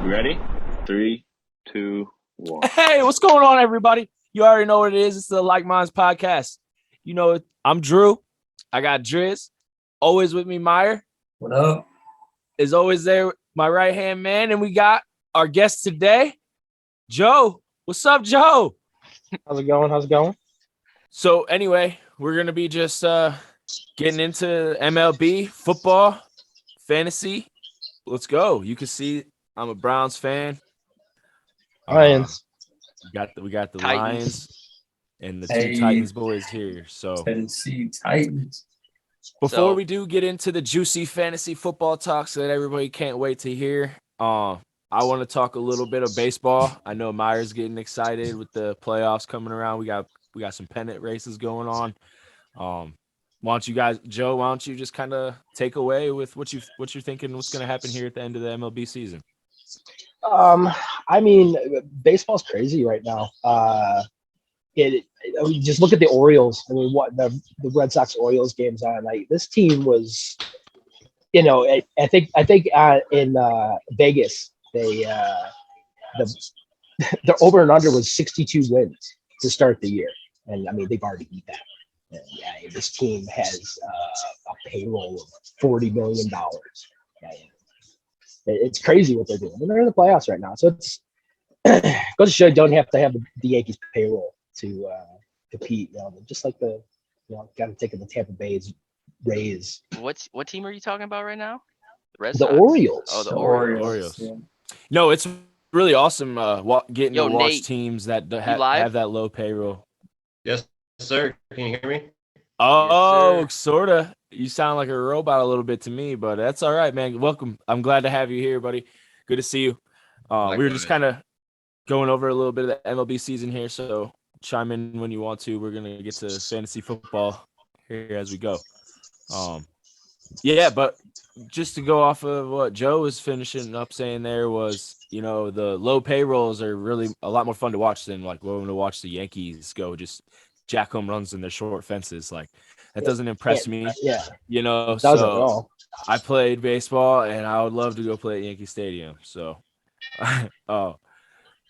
Ready? 3, 2, 1. Hey, what's going on, everybody? You already know what it is. It's the aLikeMindz podcast. You know, I'm Drew. I got Driz. Always with me, Meyer. What up? Is always there, my right-hand man. And we got our guest today, Joe. What's up, Joe? How's it going? So anyway, we're going to be just getting into MLB, football, fantasy. Let's go. You can see I'm a Browns fan. Lions. We got the Titans. Lions and the two Hey. Titans boys here. So Tennessee Titans. before we do get into the juicy fantasy football talks that everybody can't wait to hear, I want to talk a little bit of baseball. I know Meyer's getting excited with the playoffs coming around. We got some pennant races going on. Why don't you guys, Joe? Why don't you just kind of take away with what you're thinking? What's going to happen here at the end of the MLB season? I mean, baseball's crazy right now. Just look at the Orioles. I mean, what the Red Sox Orioles games on. Like, this team was, I think in Vegas their over and under was 62 wins to start the year, and I mean they've already beat that. And, yeah, this team has a payroll of $40 million. It's crazy what they're doing. And they're in the playoffs right now, so it's goes to show you don't have to have the Yankees payroll to compete. Just like got to take the Tampa Bay's Rays. What team are you talking about right now? The Red The Sox? Orioles. Oh, the The Orioles. Yeah. No, it's really awesome getting Yo, to watch Nate, teams that live? have that low payroll. Yes, sir. Can you hear me? Oh, sir. sort of. You sound like a robot a little bit to me, but that's all right, man. Welcome. I'm glad to have you here, buddy. Good to see you. We were just Likewise. kind of going over a little bit of the MLB season here, so chime in when you want to. We're going to get to fantasy football here as we go. Yeah, but just to go off of what Joe was finishing up saying there was, the low payrolls are really a lot more fun to watch than like going to watch the Yankees go just jack home runs in their short fences. Like, that doesn't impress me. Yeah, So doesn't at all. I played baseball and I would love to go play at Yankee Stadium. So,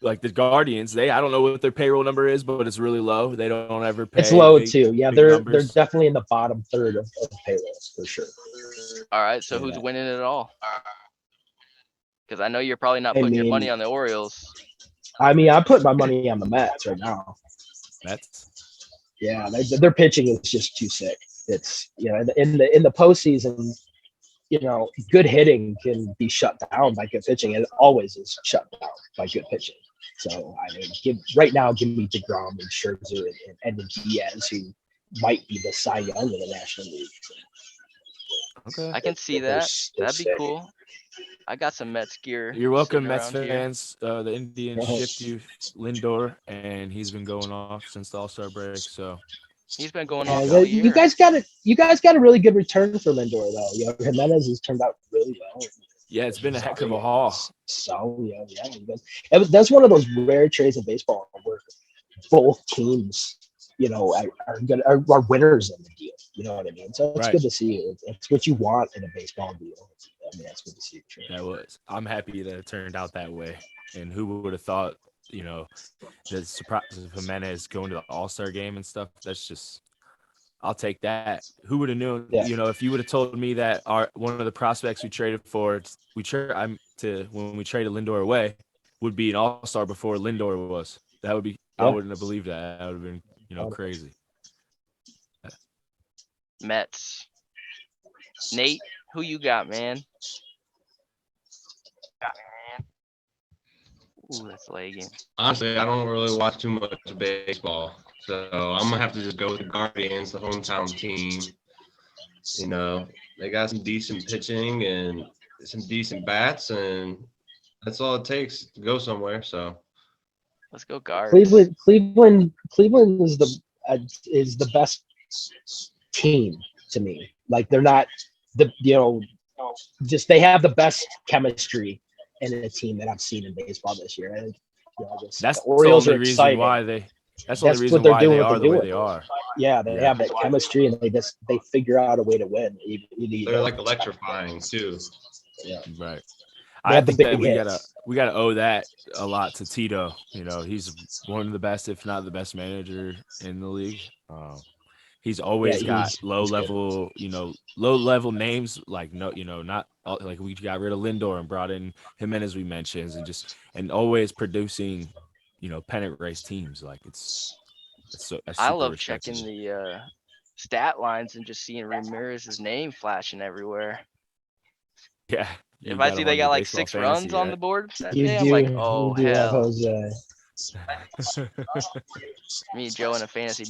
like the Guardians, I don't know what their payroll number is, but it's really low. They don't ever pay. It's low big- too. Yeah, big they're numbers. definitely in the bottom third of payrolls for sure. All right, so who's Yeah. winning it all? Because I know you're probably not I putting your mean- money on the Orioles. I mean, I put my money on the Mets right now. That's Yeah, their pitching is just too sick. It's in the postseason, good hitting can be shut down by good pitching, and it always is shut down by good pitching. So I mean, give me DeGrom and Scherzer and Diaz, who might be the Cy Young of the National League. okay. I can see They're that. they're That'd be sick. cool. I got some Mets gear. You're welcome, sitting Mets around here. fans. The Indians shipped you Lindor, and he's been going off since the All-Star break. So He's been going Yeah, off all year. you guys got a really good return for Lindor though. Jimenez has turned out really well. yeah, it's been a heck of a haul. So that's one of those rare trades in baseball where both teams, are winners in the deal. You know what I mean? So it's Right. good to see. It's what you want in a baseball deal. I mean, that's good to see. I'm happy that it turned out that way. And who would have thought, the surprise of Jimenez going to the All-Star game and stuff? That's just, I'll take that. Who would have known? Yeah. If you would have told me that one of the prospects we traded for, when we traded Lindor away, would be an All-Star before Lindor was. That would be. I Yeah. wouldn't have believed that. That would have been, crazy. Mets. Nate, who you got, man? Ooh, that's lagging. Honestly, I don't really watch too much baseball, so I'm gonna have to just go with the Guardians, the hometown team. They got some decent pitching and some decent bats, and that's all it takes to go somewhere. So Let's go Guards. Cleveland is the best team to me. Like, they're not just they have the best chemistry in a team that I've seen in baseball this year. And, That's the Orioles the are only reason exciting. why they. That's the That's only what reason they're why doing, they what are they're the way doing. they are. Yeah, they have that chemistry, and they figure out a way to win. they're like electrifying too. Yeah. Right. I have the think that big we gotta owe that a lot to Tito. You know, he's one of the best, if not the best manager in the league. He's always got he's low good. level names like not like we got rid of Lindor and brought in Jimenez, we mentioned, and always producing, pennant race teams. Like it's I super love checking respectable. the stat lines and just seeing Ramirez's name flashing everywhere. Yeah. If You I got see him they on your got like baseball 6 fantasy, runs on right? the board that You day, do, I'm like, oh you do have hell. Jose. Me and Joe in a fantasy He's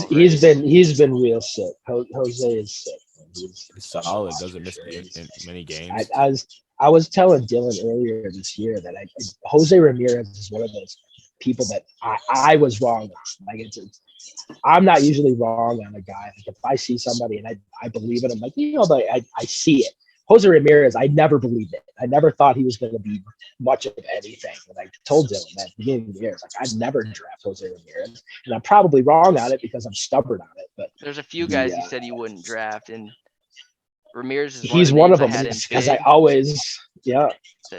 baseball race. he's been real sick. Jose is sick. Man. He's solid. Doesn't miss in many games. I was telling Dylan earlier this year that Jose Ramirez is one of those people that I was wrong on. Like I'm not usually wrong on a guy. Like if I see somebody and I believe it, I'm like, but I see it. Jose Ramirez, I never believed it. I never thought he was going to be much of anything. And I told Dylan that at the beginning of the year, it's like I'd never draft Jose Ramirez, and I'm probably wrong on it because I'm stubborn on it. But There's a few guys you said you wouldn't draft, and Ramirez is he's one of them I had him because I bid always to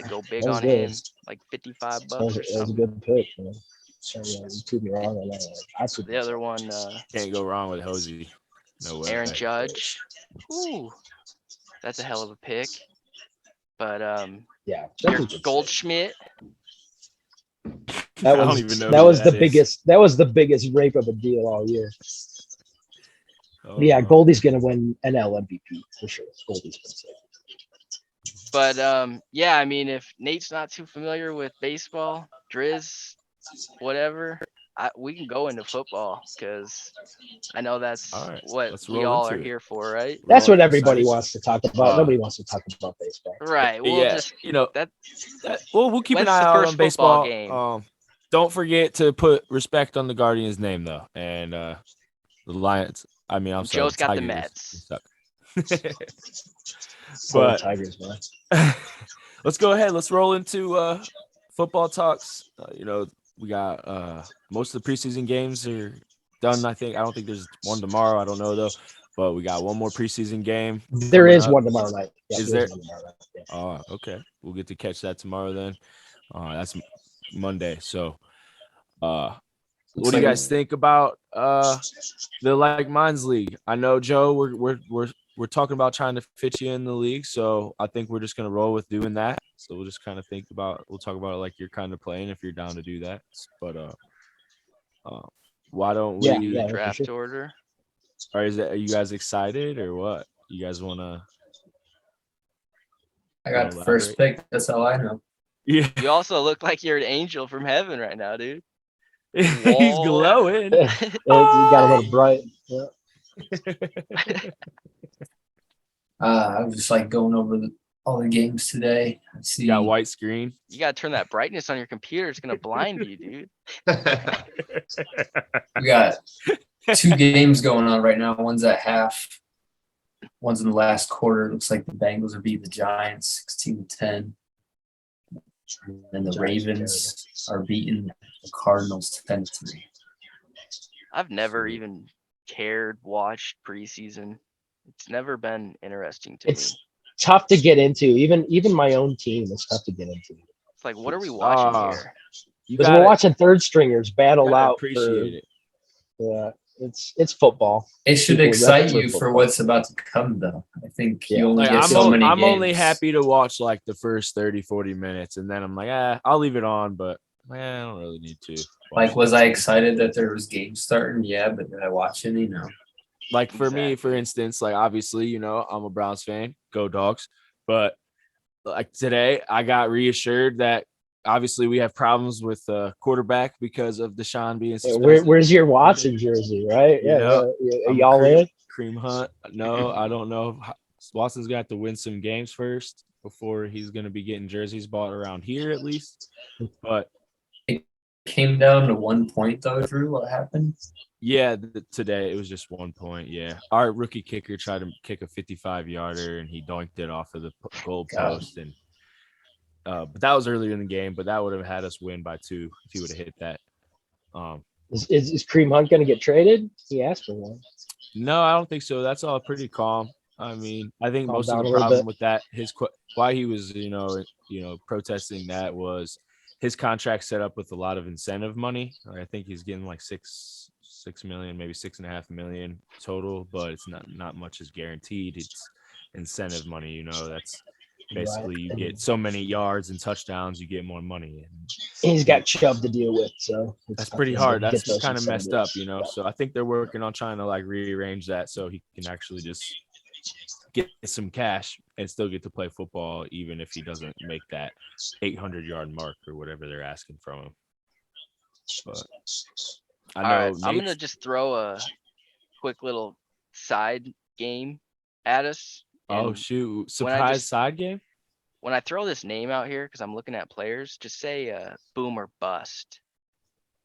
go big that was on good. him, like $55 That was or a something. good pick. Man. So, you proved me wrong on that one. I proved The other myself. one, Can't go wrong with Jose. No way. Aaron Judge. Ooh, that's a hell of a pick. But Yeah, your Goldschmidt. That I don't was even know that who was the is. biggest rape of a deal all year. Oh, Yeah, Goldie's gonna win NL MVP for sure. Goldie's gonna say. But yeah, I mean, if Nate's not too familiar with baseball, Driz, whatever, we can go into football because I know that's all right. what Let's we roll all into are it. here for, right? That's what Rolling everybody excited. wants to talk about. Nobody wants to talk about baseball. Right. We'll Yeah, just that that. we'll keep an When's eye the out first on football baseball. game? Don't forget to put respect on the Guardians' name though, and the Lions. I mean, I'm sorry, Joe's got the Tigers. Mets. Suck. But But Tigers, man. let's go ahead. Let's roll into football talks. We got most of the preseason games are done. I don't think there's one tomorrow. I don't know though. But we got one more preseason game. There coming is up. one tomorrow night. Yeah, Is there there? is one tomorrow night. Yeah. Oh, okay. We'll get to catch that tomorrow then. That's Monday. So, what do you guys think about the aLikeMindz League? I know, Joe, we're talking about trying to fit you in the league, so I think we're just gonna roll with doing that. So we'll just kind of we'll talk about it like you're kind of playing if you're down to do that. But why don't we Yeah, Draft sure. order. are you guys excited or what? You guys wanna I got the first pick. That's all I know. Yeah. You also look like you're an angel from heaven right now, dude. He's Wall. glowing. You got a little bright. Yeah. I was just like going over all the games today. I see. You got white screen. You gotta turn that brightness on your computer. It's gonna blind you, dude. We got 2 games going on right now. One's at half. One's in the last quarter. It looks like the Bengals are beating the Giants 16-10. And the Ravens are beating the Cardinals 10-3. I've never even watched preseason. It's never been interesting to me. It's tough to get into. Even my own team is tough to get into. It's like, what are we watching here? You We're watching third stringers battle out. Appreciate it. Yeah, it's football. It should People excite ready for you for football. what's about to come, though. I think you only Like, get so many I'm games. only happy to watch like the first 30, 40 minutes, and then I'm like, I'll leave it on, but I don't really need to. Like, was I excited that there was games starting? Yeah, but did I watch any? No. Like for me, for Exactly. instance, like obviously, I'm a Browns fan, go Dogs. But like today, I got reassured that obviously we have problems with quarterback because of Deshaun being suspended. Where's your Watson jersey, right? You know, Are I'm y'all in? Cream Hunt. No, I don't know. Watson's got to win some games first before he's going to be getting jerseys bought around here at least. But Came down to 1 point, though, Drew. What happened? yeah, today it was just 1 point. Yeah, our rookie kicker tried to kick a 55-yarder and he doinked it off of the goal post. And but that was earlier in the game. But that would have had us win by 2 if he would have hit that. Is Cream Hunt going to get traded? He asked for one. No, I don't think so. That's all pretty calm. I mean, I think Calm most of down the a little problem bit. with that, why he was, protesting that was his contract set up with a lot of incentive money. I think he's getting like 6 million, maybe 6.5 million total, but it's not much is guaranteed. It's incentive money. That's basically you And get so many yards and touchdowns, you get more money. And he's got Chubb to deal with, so that's tough pretty for him to hard. get That's those kind of messed up, incentives. So I think they're working on trying to like rearrange that so he can actually just get some cash and still get to play football, even if he doesn't make that 800-yard mark or whatever they're asking from him. But I All know right, I'm gonna Nate's- just throw a quick little side game at us. Oh and shoot! when I Surprise just- side game. When I throw this name out here, because I'm looking at players, just say boom or bust,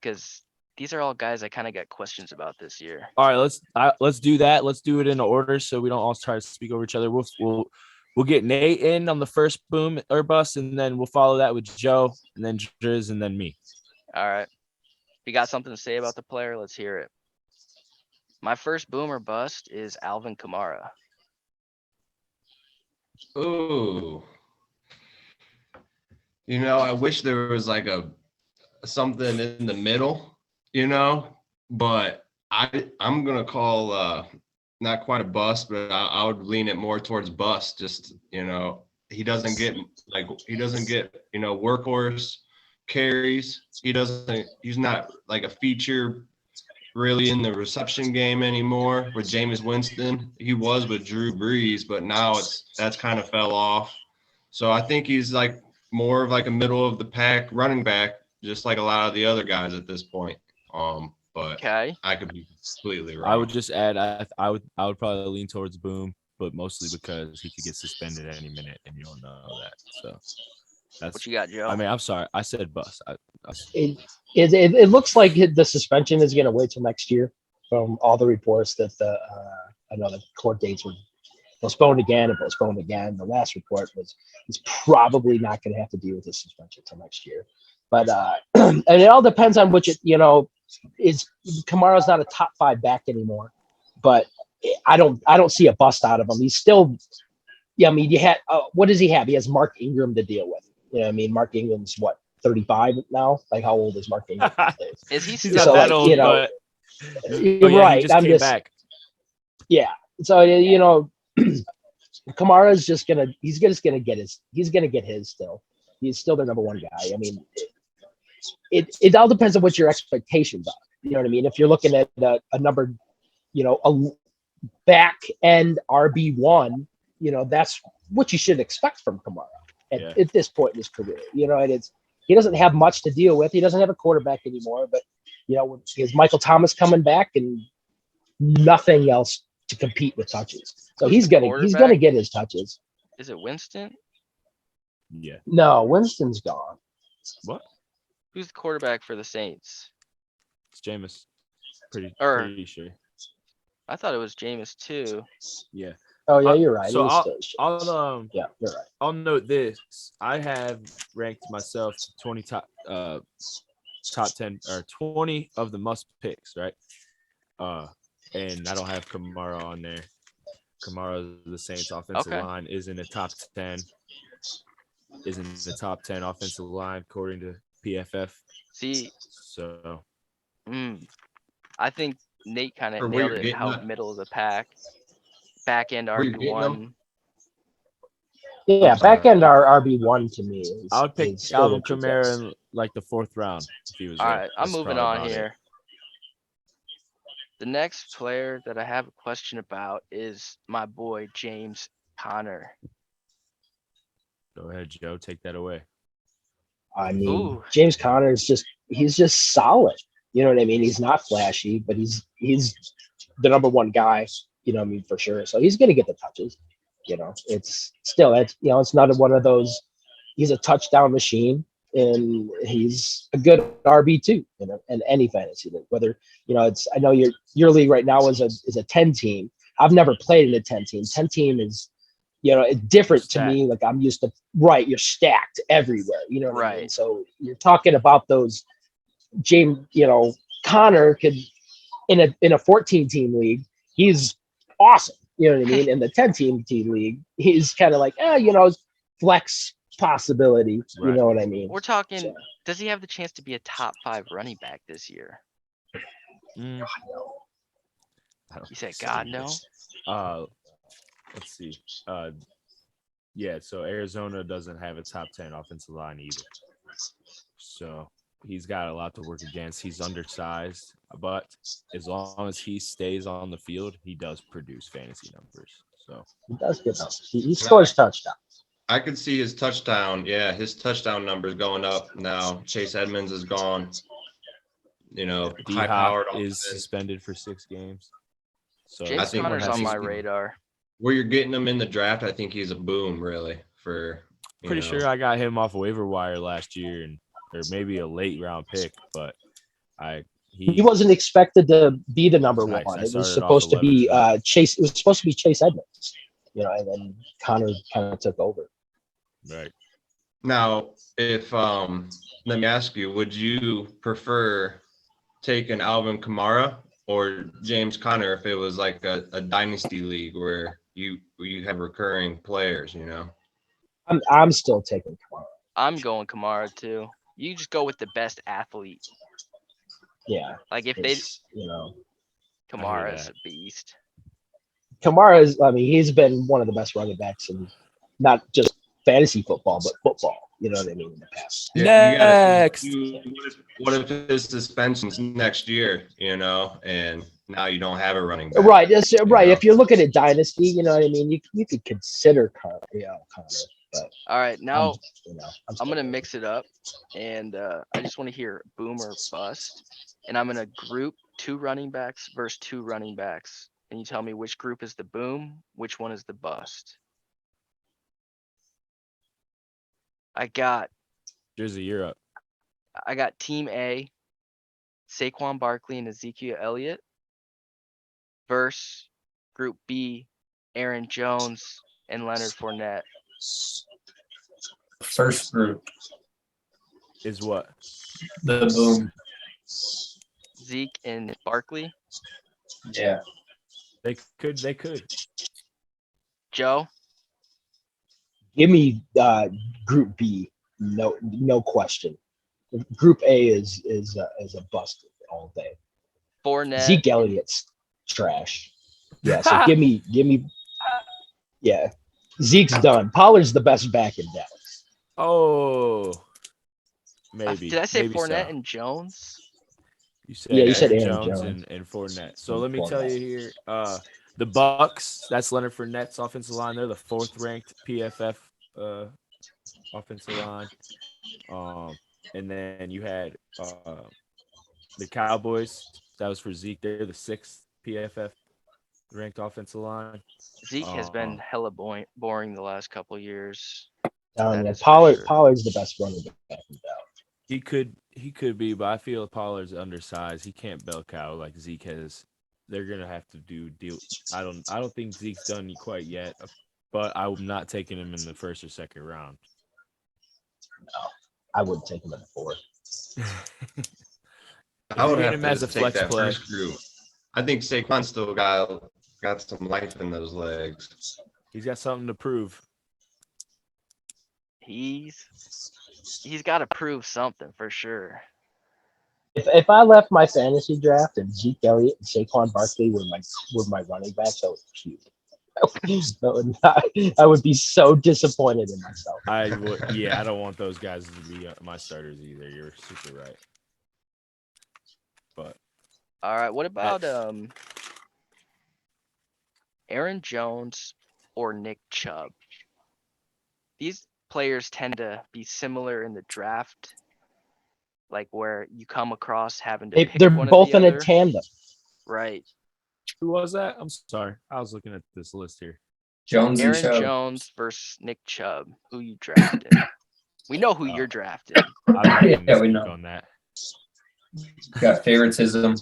because these are all guys I kind of got questions about this year. All right, let's do that. Let's do it in order so we don't all try to speak over each other. We'll get Nate in on the first boom or bust, and then we'll follow that with Joe, and then Driz, and then me. All right. If you got something to say about the player, let's hear it. My first boom or bust is Alvin Kamara. Ooh. I wish there was like something in the middle, but I'm gonna call not quite a bust, but I would lean it more towards bust. Just he doesn't get workhorse carries. He's not like a feature really in the reception game anymore with Jameis Winston. He was with Drew Brees, but now that's kind of fell off. So I think he's like more of like a middle of the pack running back, just like a lot of the other guys at this point. But Okay. I could be completely wrong. I would just add, I would probably lean towards boom, but mostly because he could get suspended any minute, and you don't know that. So that's What you got, Joe? I mean, I'm sorry, I said bust. It looks like the suspension is going to wait till next year. From all the reports that I know the court dates were postponed again and postponed again. The last report was he's probably not going to have to deal with this suspension till next year. But and it all depends on which is Kamara's not a top 5 back anymore. But I don't see a bust out of him. He's still, I mean, you had what does he have? He has Mark Ingram to deal with. Mark Ingram's what, 35 now? Like, how old is Mark Ingram? Is he He's still not that old, but You're yeah, right. he just I'm came just back. Yeah. So Kamara's just gonna get his still. He's still the number one guy. I mean, it all depends on what your expectations are. You know what I mean? If you're looking at a number, a back end RB1, that's what you should expect from Kamara at this point in his career. And he doesn't have much to deal with. He doesn't have a quarterback anymore, but is Michael Thomas coming back and nothing else to compete with touches. So Who's he's the gonna get his touches. Is it Winston? Yeah. No, Winston's gone. What? Who's the quarterback for the Saints? It's Jameis. Pretty sure. I thought it was Jameis too. Yeah. Oh yeah, you're right. So I'll yeah, you're right. I'll note this. I have ranked myself 20 top 10 or 20 of the must picks, right? And I don't have Kamara on there. Kamara, the Saints offensive line, is in the top 10. Is in the top 10 offensive line according to PFF. See, so I think Nate kind Or of where nailed you're it. getting How them. middle of the pack, back end Where you're getting RB1. them. Yeah, back end RB1 to me is. I would pick is still Alvin interesting. Kamara in like the 4th round if he was All there. right, I'm That's moving probably on about it. here. The next player that I have a question about is my boy James Conner. Go ahead, Joe. Take that away. I mean, Ooh. James Conner is he's just solid. You know what I mean? He's not flashy, but he's the number one guy, for sure. So he's gonna get the touches. It's still it's not one of those. He's a touchdown machine, and he's a good RB2, in any fantasy league. Whether I know your league right now is a 10 team. I've never played in a 10 team. 10 team is it's different to me. Like I'm used to, right? You're stacked everywhere. You know what I mean? So you're talking about those James. Connor could in a 14 team league. He's awesome. You know what I mean? In the 10-team league, he's kind of like, flex possibility. You Right. know what I mean? We're talking, So, does he have the chance to be a top 5 running back this year? Mm, I don't You said, see God, it. no? Let's see. Yeah, so Arizona doesn't have a top 10 offensive line either. So he's got a lot to work against. He's undersized, but as long as he stays on the field, he does produce fantasy numbers. So he does good numbers. He scores touchdowns. I could see his touchdown. Yeah, his touchdown numbers going up now. Chase Edmonds is gone. D high Hop powered is offense. suspended for 6 games. So James think Conner's on he's- my radar. Where you're getting him in the draft, I think he's a boom, really. Pretty sure I got him off waiver wire last year, or maybe a late round pick, but He wasn't expected to be the number Nice. one. I It started was off supposed to be 11. Chase. It was supposed to be Chase Edmonds, and then Connor kind of took over. right. Now, if let me ask you, would you prefer taking Alvin Kamara or James Conner if it was like a dynasty league where you have recurring players? I'm still taking Kamara. I'm going Kamara too. You just go with the best athlete. Yeah, Like if it's, Kamara is that. a beast. Kamara is. I mean, he's been one of the best running backs in not just fantasy football, but football. You know what I mean? In the past. Yeah, you gotta Next. what if his suspension's next year, and now you don't have a running back? Right. That's right. know? If you're looking at dynasty, you know what I mean. You could consider Connor, but All right, now I'm I'm gonna mix it up, and I just want to hear boom or bust, and I'm gonna group 2 running backs versus 2 running backs, and you tell me which group is the boom, which one is the bust. I got Drizzy, you're up. Team A, Saquon Barkley and Ezekiel Elliott, versus Group B, Aaron Jones and Leonard Fournette. First group, Is what? the boom. Zeke and Barkley. Yeah. They could. Joe, give me Group B. No question. Group A is a bust all day. Fournette. Zeke Elliott's trash. Yeah, so give me. Yeah, Zeke's done. Pollard's the best back in Dallas. Oh, maybe. Did I say maybe Fournette so. and Jones? You said Yeah, you Aaron said Aaron Jones, Jones. and Fournette. So And let me tell Fournette. you here, the Bucks. That's Leonard Fournette's offensive line. They're the 4th ranked PFF offensive line. And then you had the Cowboys. That was for Zeke. They're the 6th PFF ranked offensive line. Zeke has been hella boring the last couple years. That is for sure. Pollard's the best running back in Dallas. He could be, but I feel Pollard's undersized. He can't bell cow like Zeke has. They're gonna have to deal. I don't think Zeke's done quite yet, but I'm not taking him in the 1st or 2nd round. No, I wouldn't take him in the 4th. I would You're have getting him to as a take flex that play. first group. I think Saquon still got some life in those legs. He's got something to prove. He's got to prove something for sure. If I left my fantasy draft and Zeke Elliott and Saquon Barkley were my running backs, I would puke. I would be so disappointed in myself. I don't want those guys to be my starters either. You're super right. But All right, what about Aaron Jones or Nick Chubb? These players tend to be similar in the draft, like where you come across having to pick They're one both or in the a other. tandem. Right. who was that? I'm sorry. I was looking at this list here. Jones and Aaron Chubb. Jones versus Nick Chubb. Who you drafted? We know who you're drafted. I'm not Yeah, gonna we speak know. on that. Got favoritism.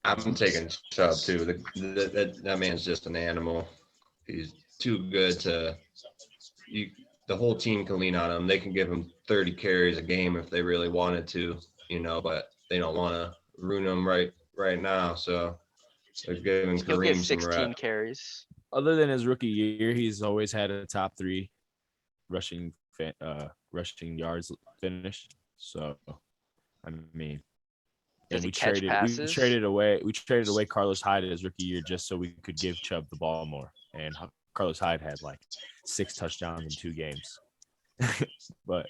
I'm taking Chubb too. That man's just an animal. He's too good to. The whole team can lean on him. They can give him 30 carries a game if they really wanted to, but they don't want to ruin him right now. So They've given He'll get Kareem some 16 rep. carries. Other than his rookie year, he's always had a top 3 rushing yards finish. So, I mean, Does and he we catch passes? traded away Carlos Hyde his rookie year just so we could give Chubb the ball more. And Carlos Hyde had like 6 touchdowns in 2 games. But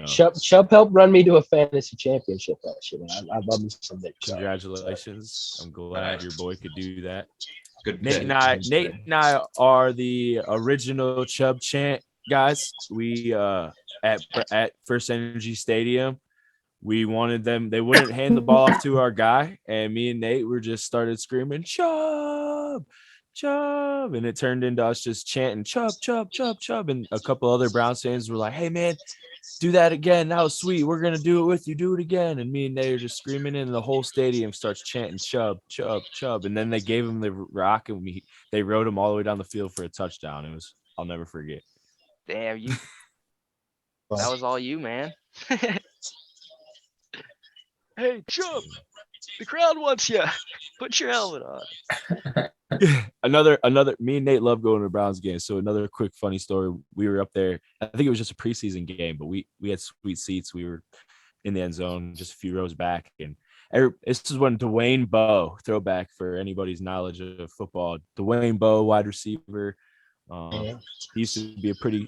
Chubb helped run me to a fantasy championship last year. Man. I love me some Nick Chubb. Congratulations! I'm glad your boy could do that. Good Nate pick. and I are the original Chubb chant guys. We at First Energy Stadium, we wanted them. They wouldn't hand the ball off to our guy, and me and Nate were just started screaming Chubb, Chubb, and it turned into us just chanting Chubb, Chubb, Chubb, Chubb, and a couple other Browns fans were like, "Hey man, do that again. That was sweet. We're gonna do it with you. Do it again." And me and Nate are just screaming, and the whole stadium starts chanting Chubb, Chubb, Chubb. And then they gave him the rock, and they rode him all the way down the field for a touchdown. I'll never forget. Damn, that was all you, man. Hey, Chubb, the crowd wants you. Put your helmet on. another me and Nate love going to Browns games. So another quick funny story. We were up there. I think it was just a preseason game, but we had sweet seats. We were in the end zone, just a few rows back. And this is when Dwayne Bowe, throwback for anybody's knowledge of football. Dwayne Bowe, wide receiver. He used to be a pretty.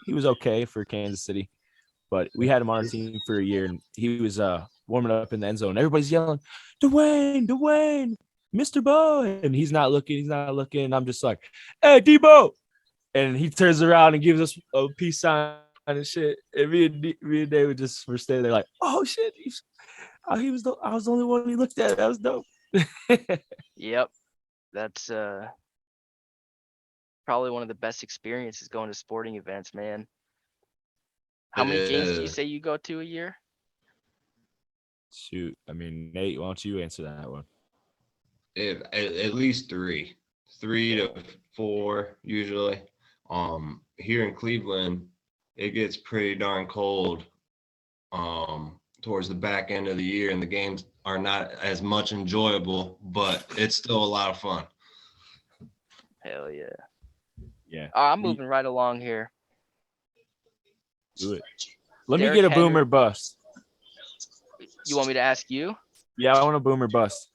He was okay for Kansas City, but we had him on our team for a year, and he was warming up in the end zone. Everybody's yelling, Dwayne, Mr. Bowe, and he's not looking. And I'm just like, hey, D-Bo. And he turns around and gives us a peace sign and shit. And me and David just were standing there like, oh shit, I was the only one he looked at. That was dope. Yep, that's probably one of the best experiences going to sporting events, man. How many games do you say you go to a year? Shoot, I mean, Nate, why don't you answer that one? At least 3 to 4 usually. Here in Cleveland, it gets pretty darn cold towards the back end of the year, and the games are not as much enjoyable, but it's still a lot of fun. Hell yeah. Yeah. I'm moving right along here. Do it. Let Derrick me get a Henry. boomer bust. You want me to ask you? Yeah, I want a boomer bust.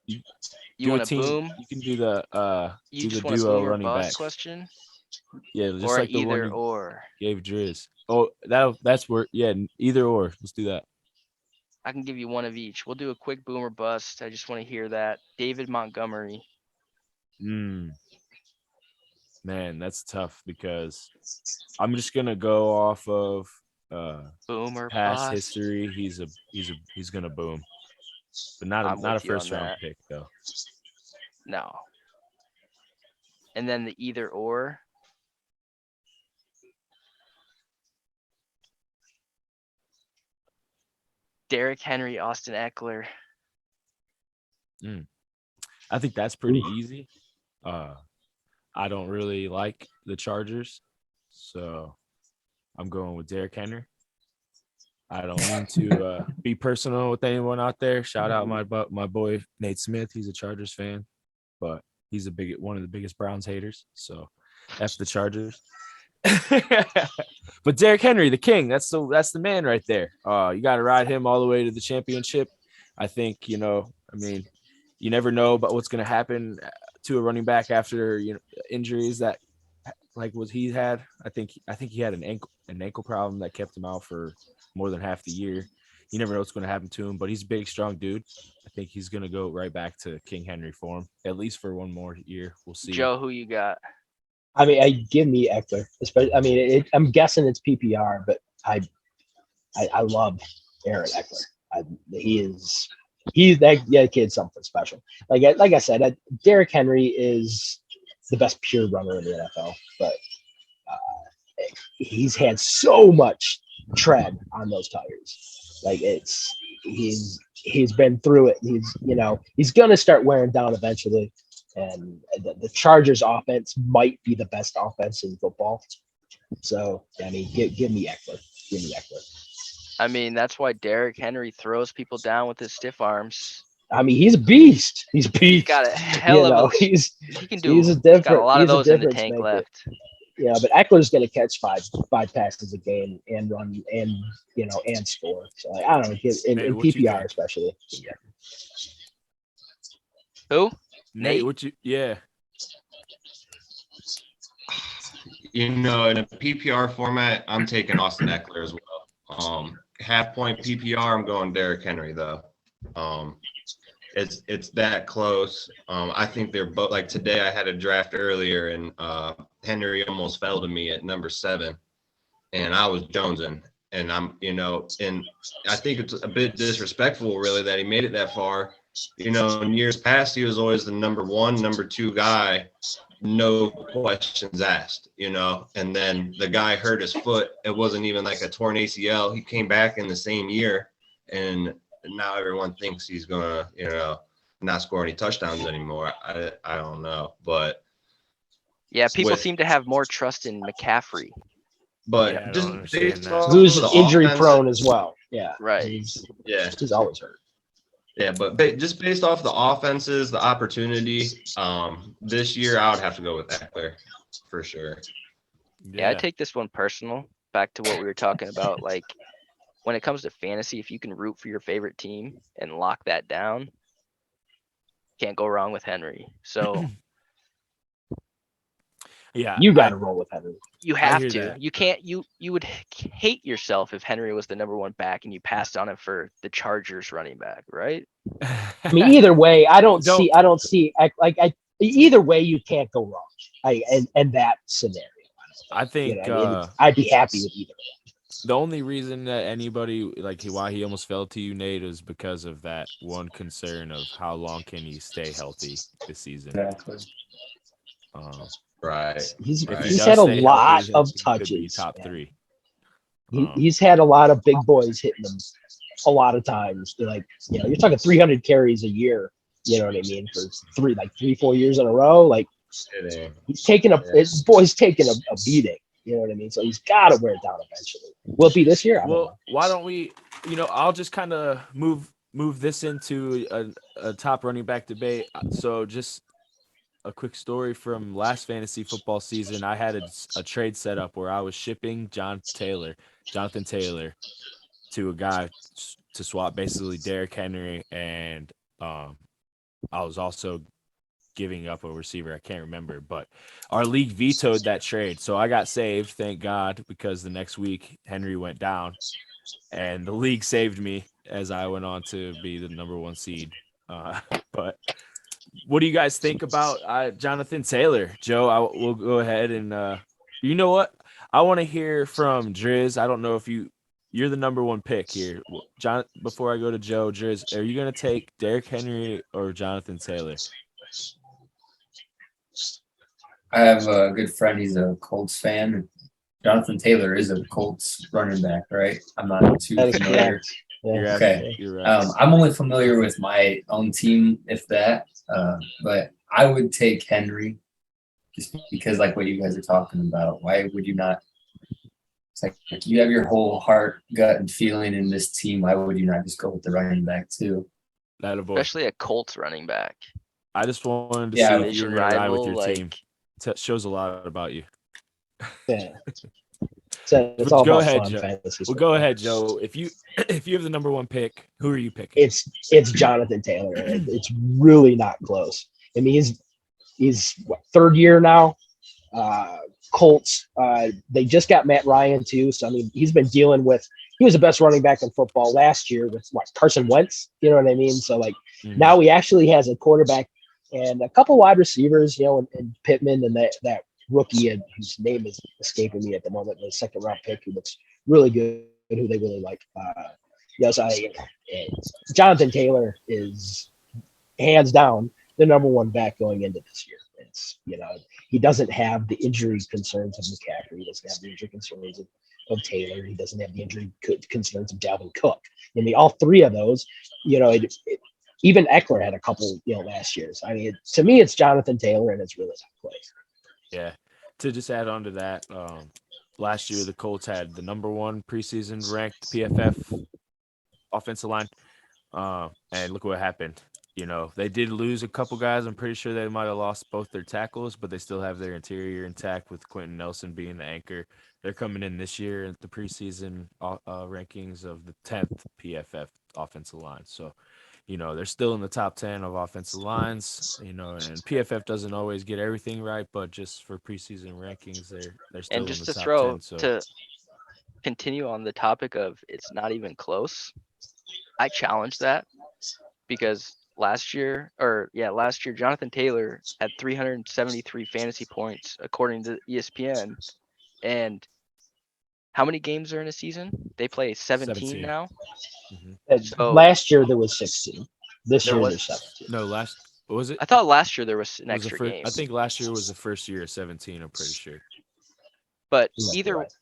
You Do want a a team. boom? You can do the You do just the want a duo boomer running bust back. question? Yeah, just Or like the one either you or? gave Driz. Oh, that's where. Yeah, either or. Let's do that. I can give you one of each. We'll do a quick boomer bust. I just want to hear that. David Montgomery. Man, that's tough because I'm just gonna go off of Boomer past bust. history. He's gonna boom, but not I'm a with you on first round that. pick though. No. And then the either or. Derrick Henry, Austin Eckler. I think that's pretty easy. I don't really like the Chargers, so I'm going with Derrick Henry. I don't mean to be personal with anyone out there. Shout out my boy Nate Smith. He's a Chargers fan, but he's one of the biggest Browns haters. So F the Chargers. But Derrick Henry, the king, that's the man right there. You got to ride him all the way to the championship. I think, I mean, you never know about what's going to happen to a running back after, injuries that like what he had. I think he had an ankle problem that kept him out for more than half the year. You never know what's going to happen to him, but he's a big, strong dude. I think he's going to go right back to King Henry form, at least for one more year. We'll see. Joe, who you got? I mean, give me Eckler. Especially, I mean, I'm guessing it's PPR, but I love Aaron Eckler. That kid's something special. Like I said, Derrick Henry is the best pure runner in the NFL, but he's had so much tread on those tires. Like he's been through it. He's gonna start wearing down eventually. And the Chargers offense might be the best offense in football. So, I mean, give me Eckler. Give me Eckler. I mean, that's why Derrick Henry throws people down with his stiff arms. I mean, he's a beast. He's a He's beast. got a hell of a. He can do. he's a He's got a different. lot of He's a those in the difference tank maker. left. Yeah, but Eckler's going to catch five passes a game and run and score. So like, I don't know, in what you PPR think? especially. Yeah. Who? Nate, Nate? Yeah. In a PPR format, I'm taking Austin Eckler as well. Half point PPR, I'm going Derrick Henry though. It's that close. I think they're both like today. I had a draft earlier, and Henry almost fell to me at number 7, and I was jonesing. And I'm, and I think it's a bit disrespectful, really, that he made it that far. In years past, he was always the number 1, number 2 guy, no questions asked, and then the guy hurt his foot. It wasn't even like a torn ACL. He came back in the same year, and now everyone thinks he's gonna, not score any touchdowns anymore. I don't know, but Yeah, people seem to have more trust in McCaffrey. But Yeah, I don't just understand based that. off Who's the injury offense- prone as well. Yeah. Right. He's always hurt. Yeah, but just based off the offenses, the opportunity, this year I would have to go with Eckler for sure. Yeah, I take this one personal. Back to what we were talking about, like when it comes to fantasy, if you can root for your favorite team and lock that down, can't go wrong with Henry. So Yeah. You got to roll with Henry. you have hear to. that. You can't. You would hate yourself if Henry was the number 1 back and you passed on him for the Chargers running back, right? I mean, either way, I don't Don't- see either way you can't go wrong. And that scenario. I think I'd be happy with either. the only reason that anybody why he almost fell to you, Nate, is because of that one concern of how long can he stay healthy this season. Exactly. Right. He's If he he's does had a stay lot healthy, of he could be touches. top man. 3. He's had a lot of big boys hitting him a lot of times. You're talking 300 carries a year. You know what I mean? For 3-4 years in a row. Like he's taking his boy's taking a beating. You know what I mean? So he's got to wear it down eventually. Will it be this year? I don't know. Well, why don't we? I'll just kind of move this into a top running back debate. So just a quick story from last fantasy football season. I had a trade set up where I was shipping Jonathan Taylor, to a guy to swap basically Derrick Henry, and I was also giving up a receiver. I can't remember, but our league vetoed that trade. So I got saved, thank God, because the next week Henry went down and the league saved me as I went on to be the number 1 seed. But what do you guys think about Jonathan Taylor? Joe, we'll go ahead and you know what? I want to hear from Driz. I don't know if you're the number 1 pick here. John, before I go to Joe, Driz, are you going to take Derrick Henry or Jonathan Taylor? I have a good friend. He's a Colts fan. Jonathan Taylor is a Colts running back, right? I'm not too That is familiar. correct. Yeah. You're Okay. absolutely- You're right. I'm only familiar with my own team, if that. But I would take Henry just because, like what you guys are talking about. Why would you not? It's like you have your whole heart, gut, and feeling in this team. Why would you not just go with the running back too? That avoid. Especially a Colts running back. I just wanted to Yeah, see if division you're going to ride with rival, your like- team. Shows a lot about you. Yeah. So it's all Go about ahead, fun Joe. fantasy. Well, go ahead, Joe. If you have the number 1 pick, who are you picking? It's Jonathan Taylor. It's really not close. I mean, he's what, 3rd year now. Colts. They just got Matt Ryan too. So I mean, he's been dealing with. He was the best running back in football last year with Carson Wentz. You know what I mean? So now he actually has a quarterback and a couple wide receivers. And Pittman and that rookie whose name is escaping me at the moment. The 2nd round pick who looks really good, who they really like. Jonathan Taylor is hands down the number 1 back going into this year. It's he doesn't have the injury concerns of McCaffrey. He doesn't have the injury concerns of Taylor. He doesn't have the injury concerns of Dalvin Cook. I mean, all 3 of those, even Eckler had a couple, last year. So, I mean, to me, it's Jonathan Taylor, and it's really not close. Yeah. To just add on to that, last year the Colts had the number 1 preseason ranked PFF offensive line, and look what happened. they did lose a couple guys. I'm pretty sure they might have lost both their tackles, but they still have their interior intact with Quentin Nelson being the anchor. They're coming in this year at the preseason rankings of the 10th PFF offensive line. So, they're still in the top 10 of offensive lines, and PFF doesn't always get everything right, but just for preseason rankings, they're still And in just the to top throw 10. So to continue on the topic of it's not even close, I challenge that because last year, Jonathan Taylor had 373 fantasy points according to ESPN. And how many games are in a season? They play 17 now. So last year there was 16. This There year was- there's 17. no, what was it? I thought last year there was an It was the extra first, game. I think last year was the first year of 17. I'm pretty sure. But You might be either right.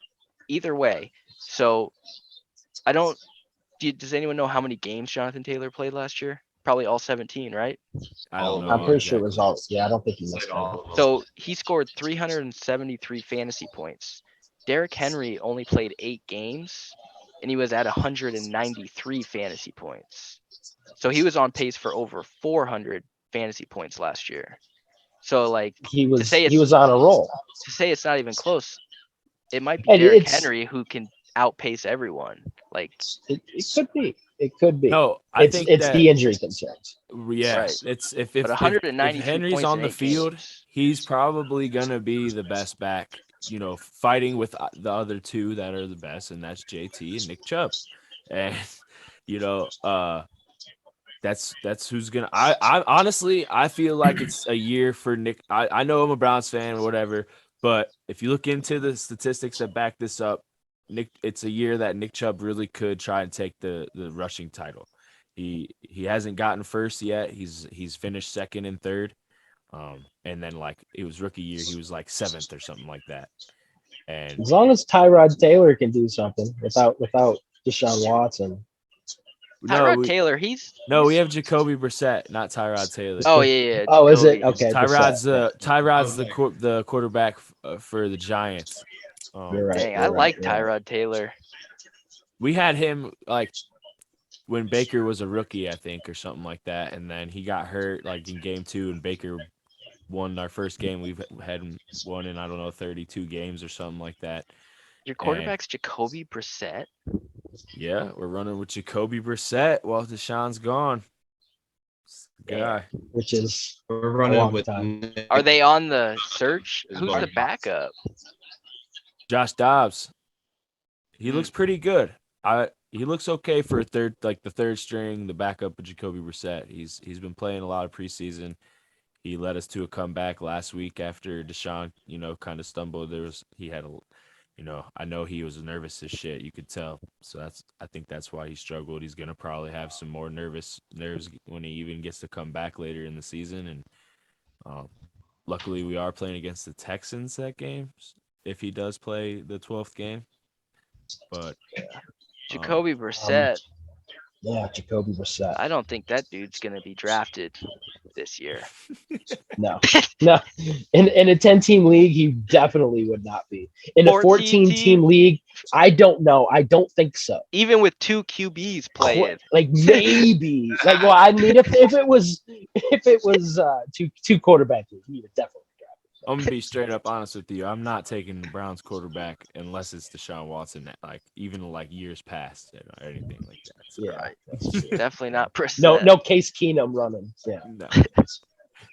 either way, so I don't. Does anyone know how many games Jonathan Taylor played last year? Probably all 17, right? I don't know. I'm pretty sure it exactly. was all. Yeah, I don't think he missed Played any. all of them. So he scored 373 fantasy points. Derrick Henry only played 8 games, and he was at 193 fantasy points. So he was on pace for over 400 fantasy points last year. So like He was say he it's- was on a roll. to say it's not even close, it might be And Derrick it's- Henry who can outpace everyone. Like It could be. It could be. No, I it's think it's that, the injury concerns. yeah, Right. it's if but 193 Henry's points on in the 8 field, games. he's probably gonna be the best back. Fighting with the other two that are the best, and that's JT and Nick Chubb, and that's who's gonna. I honestly, I feel like it's a year for Nick. I know I'm a Browns fan or whatever, but if you look into the statistics that back this up, it's a year that Nick Chubb really could try and take the rushing title. He hasn't gotten first yet. He's finished second and third. And then like it was rookie year, he was like 7th or something like that. And As long as Tyrod Taylor can do something without Deshaun Watson. Tyrod we Taylor, we have Jacoby Brissett, not Tyrod Taylor. Oh yeah. Oh, is it? Jacoby. Okay. Tyrod's Brissett, the quarterback for the Giants. You're right. Dang, you're I right, like you're right. Tyrod Taylor. We had him like when Baker was a rookie, I think, or something like that, and then he got hurt like in game 2, and Baker won our first game. We've had him won in 32 games or something like that. Your quarterback's Jacoby Brissett. Yeah, we're running with Jacoby Brissett while Deshaun's gone. Guy. Which is We're a running long with. time. Are they on the search? His Who's the body. backup? Josh Dobbs. He Hmm. looks pretty good. He looks okay for the third string, the backup of Jacoby Brissett. He's been playing a lot of preseason. He led us to a comeback last week after Deshaun, kind of stumbled. I know he was nervous as shit. You could tell. So I think that's why he struggled. He's gonna probably have some more nerves when he even gets to come back later in the season. And luckily, we are playing against the Texans that game. If he does play the 12th game, but Jacoby Brissett. Yeah, Jacoby Brissett. I don't think that dude's gonna be drafted this year. No. In a 10-team league, he definitely would not be. In a 14-team league, I don't know. I don't think so. Even with 2 QBs playing. Like maybe. Like, well, I mean, if it was two quarterback league, he would definitely draft. I'm gonna be straight up honest with you. I'm not taking the Browns quarterback unless it's Deshaun Watson, even years past or anything like that. So, Yeah, that's true. Definitely not Brissett. No Case Keenum running. Yeah. no.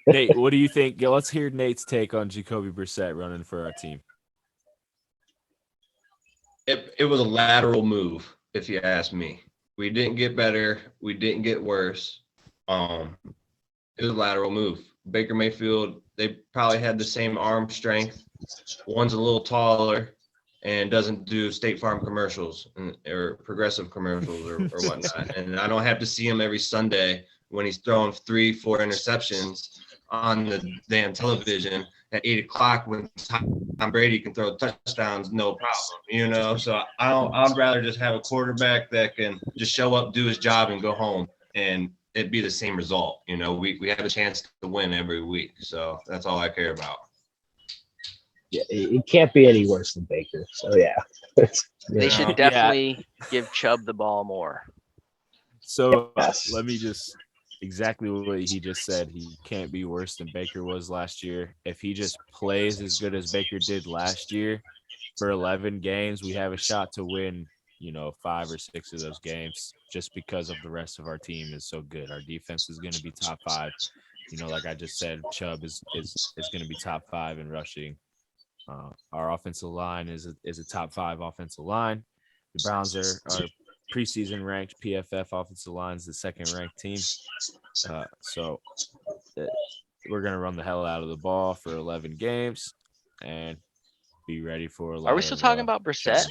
Nate, what do you think? Let's hear Nate's take on Jacoby Brissett running for our team. It was a lateral move, if you ask me. We didn't get better. We didn't get worse. It was a lateral move. Baker Mayfield, they probably had the same arm strength. One's a little taller and doesn't do State Farm commercials or progressive commercials or whatnot. And I don't have to see him every Sunday when he's throwing 3-4 interceptions on the damn television at 8 o'clock when Tom Brady can throw touchdowns, no problem, So I'd rather just have a quarterback that can just show up, do his job, and go home, and it'd be the same result. We have a chance to win every week, so that's all I care about. Yeah, it can't be any worse than Baker. So yeah. They should definitely give Chubb the ball more. So Yes. let me just exactly what he just said. He can't be worse than Baker was last year. If he just plays as good as Baker did last year for 11 games, we have a shot to win, 5 or 6 of those games just because of the rest of our team is so good. Our defense is going to be top 5. Like I just said, Chubb is going to be top 5 in rushing. Our offensive line is a top 5 offensive line. The Browns are preseason ranked PFF offensive line is the second ranked team. So we're going to run the hell out of the ball for 11 games and be ready for a lot. Are we still talking about Brissett?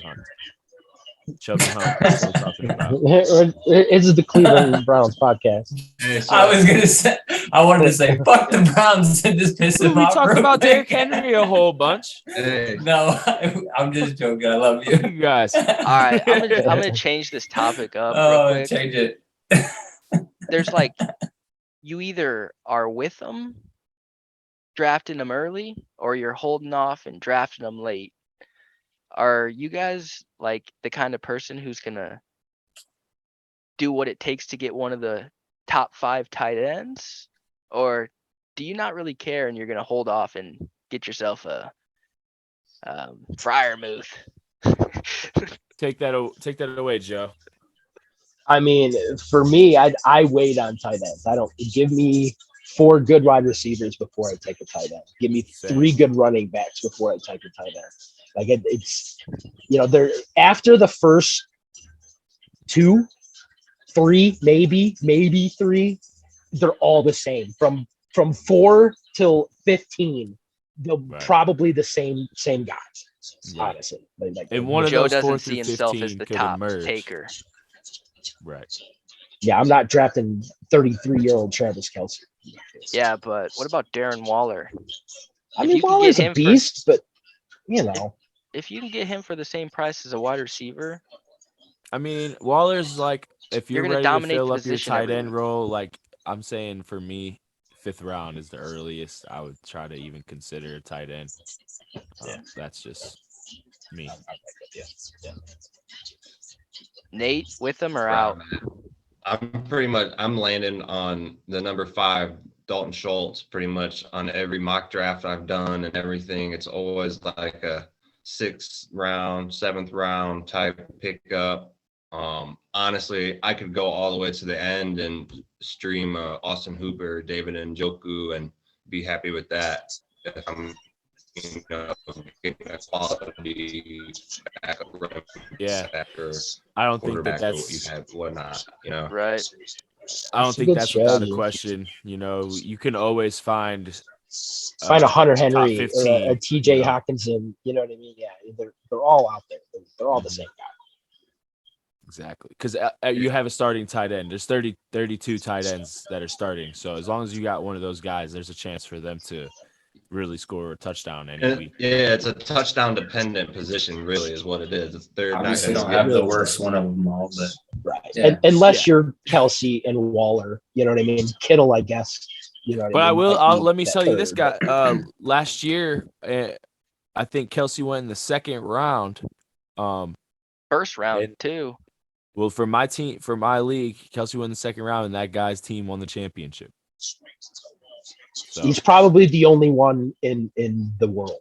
Chubb and Hunt. That's what we're talking about. This is the Cleveland Browns podcast. I wanted to say, fuck the Browns and just piss them We off. talked real about quick. Derrick Henry a whole bunch. Hey, No, I'm just joking. I love you. You guys. All right, I'm gonna change this topic up real Oh, quick. change it. There's you either are with them, drafting them early, or you're holding off and drafting them late. Are you guys the kind of person who's gonna do what it takes to get one of the top 5 tight ends, or do you not really care and you're gonna hold off and get yourself a Freiermuth? Take that away, Joe. I mean, for me, I wait on tight ends. I don't give me 4 good wide receivers before I take a tight end. Give me 3 good running backs before I take a tight end. It's they're after the first 2, 3, maybe 3, they're all the same. From 4 till 15, they're probably the same guys. Honestly, and one of Joe those 4 doesn't through see himself 15 as the could top emerge. taker. Right. Yeah, I'm not drafting 33-year-old Travis Kelce. Yeah, but what about Darren Waller? I If mean, you can Waller's get a him beast, but if you can get him for the same price as a wide receiver, I mean, Waller's if You're you're gonna ready to dominate fill the up your position tight every end week. role, I'm saying for me, 5th round is the earliest I would try to even consider a tight end. That's just me. Nate, with them or out? I'm landing on the number 5, Dalton Schultz, pretty much on every mock draft I've done and everything. It's always like a 6th round, 7th round type pickup. Honestly, I could go all the way to the end and stream Austin Hooper, David Njoku, and be happy with that. If I'm getting a quality backup running after I don't think quarterback that's or what you have, whatnot, Right. I don't It's a think good that's without a strategy. question. You can always find a Hunter Henry top or 15, a TJ Hawkinson. You know what I mean? Yeah, they're all out there. They're all the same guy. Exactly. Because you have a starting tight end. There's 32 tight ends that are starting. So as long as you got one of those guys, there's a chance for them to really score a touchdown any week. Yeah, it's a touchdown dependent position, really, is what it is. They're Obviously, not don't going have to the worst one of them all, but Right. Yeah. Unless you're Kelce and Waller, you know what I mean? Kittle, I guess. You know what But I mean? let me tell you this third. guy. Last year, I think Kelce went in the 2nd round. First round And- too. Well, for my team, for my league, Kelce won the 2nd round, and that guy's team won the championship. So, He's probably the only one in the world.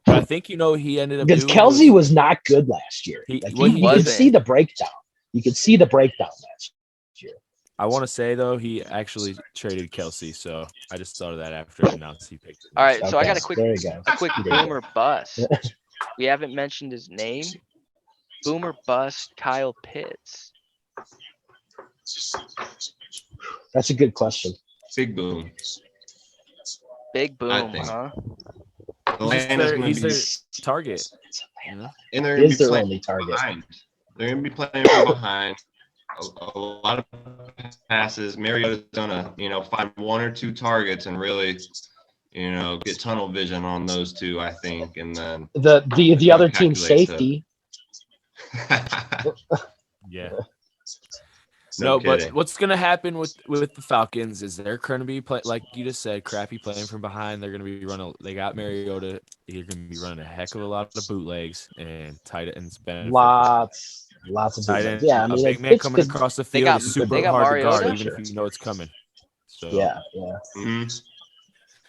but I think he ended up Because doing Kelce was not good last year. He- You well, could wasn't. see the breakdown. You could see the breakdown last year. I want to say though he actually traded Kelce, so I just thought of that after I announced he picked him. All right, so I got Okay, there you go. a quick There you boomer bust. We haven't mentioned his name. Boomer bust Kyle Pitts. That's a good question. big boom. Big boom, think. huh? Atlanta's going He's to be, their target. and they're going Is to be their playing only target. behind. They're going to be playing from behind. A lot of passes. Mariota's gonna, find 1 or 2 targets and really, get tunnel vision on those 2, I think, and then The other team's calculate safety. Yeah. No But kidding. what's gonna happen with the Falcons is they're gonna be like you just said, crappy playing from behind. They're gonna be running. They got Mariota. He's gonna be running a heck of a lot of bootlegs and tight ends benefit. Lots of Tight good end. ones. Yeah, I a mean, big man it's coming good. across the They field got- is super they got hard to guard, Mariota? even if you know it's coming. So Yeah. Mhm.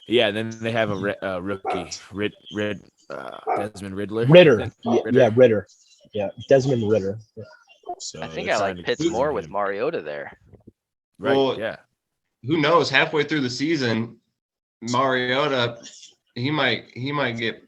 yeah. Then they have a rookie, Desmond Riddler. I Ritter. think. Yeah, Ritter. Yeah, Desmond Ritter. Yeah. So I think they're I trying like to Pitts groom more with him. Mariota there. Right. Well, yeah. Who knows? Halfway through the season, Mariota, he might get,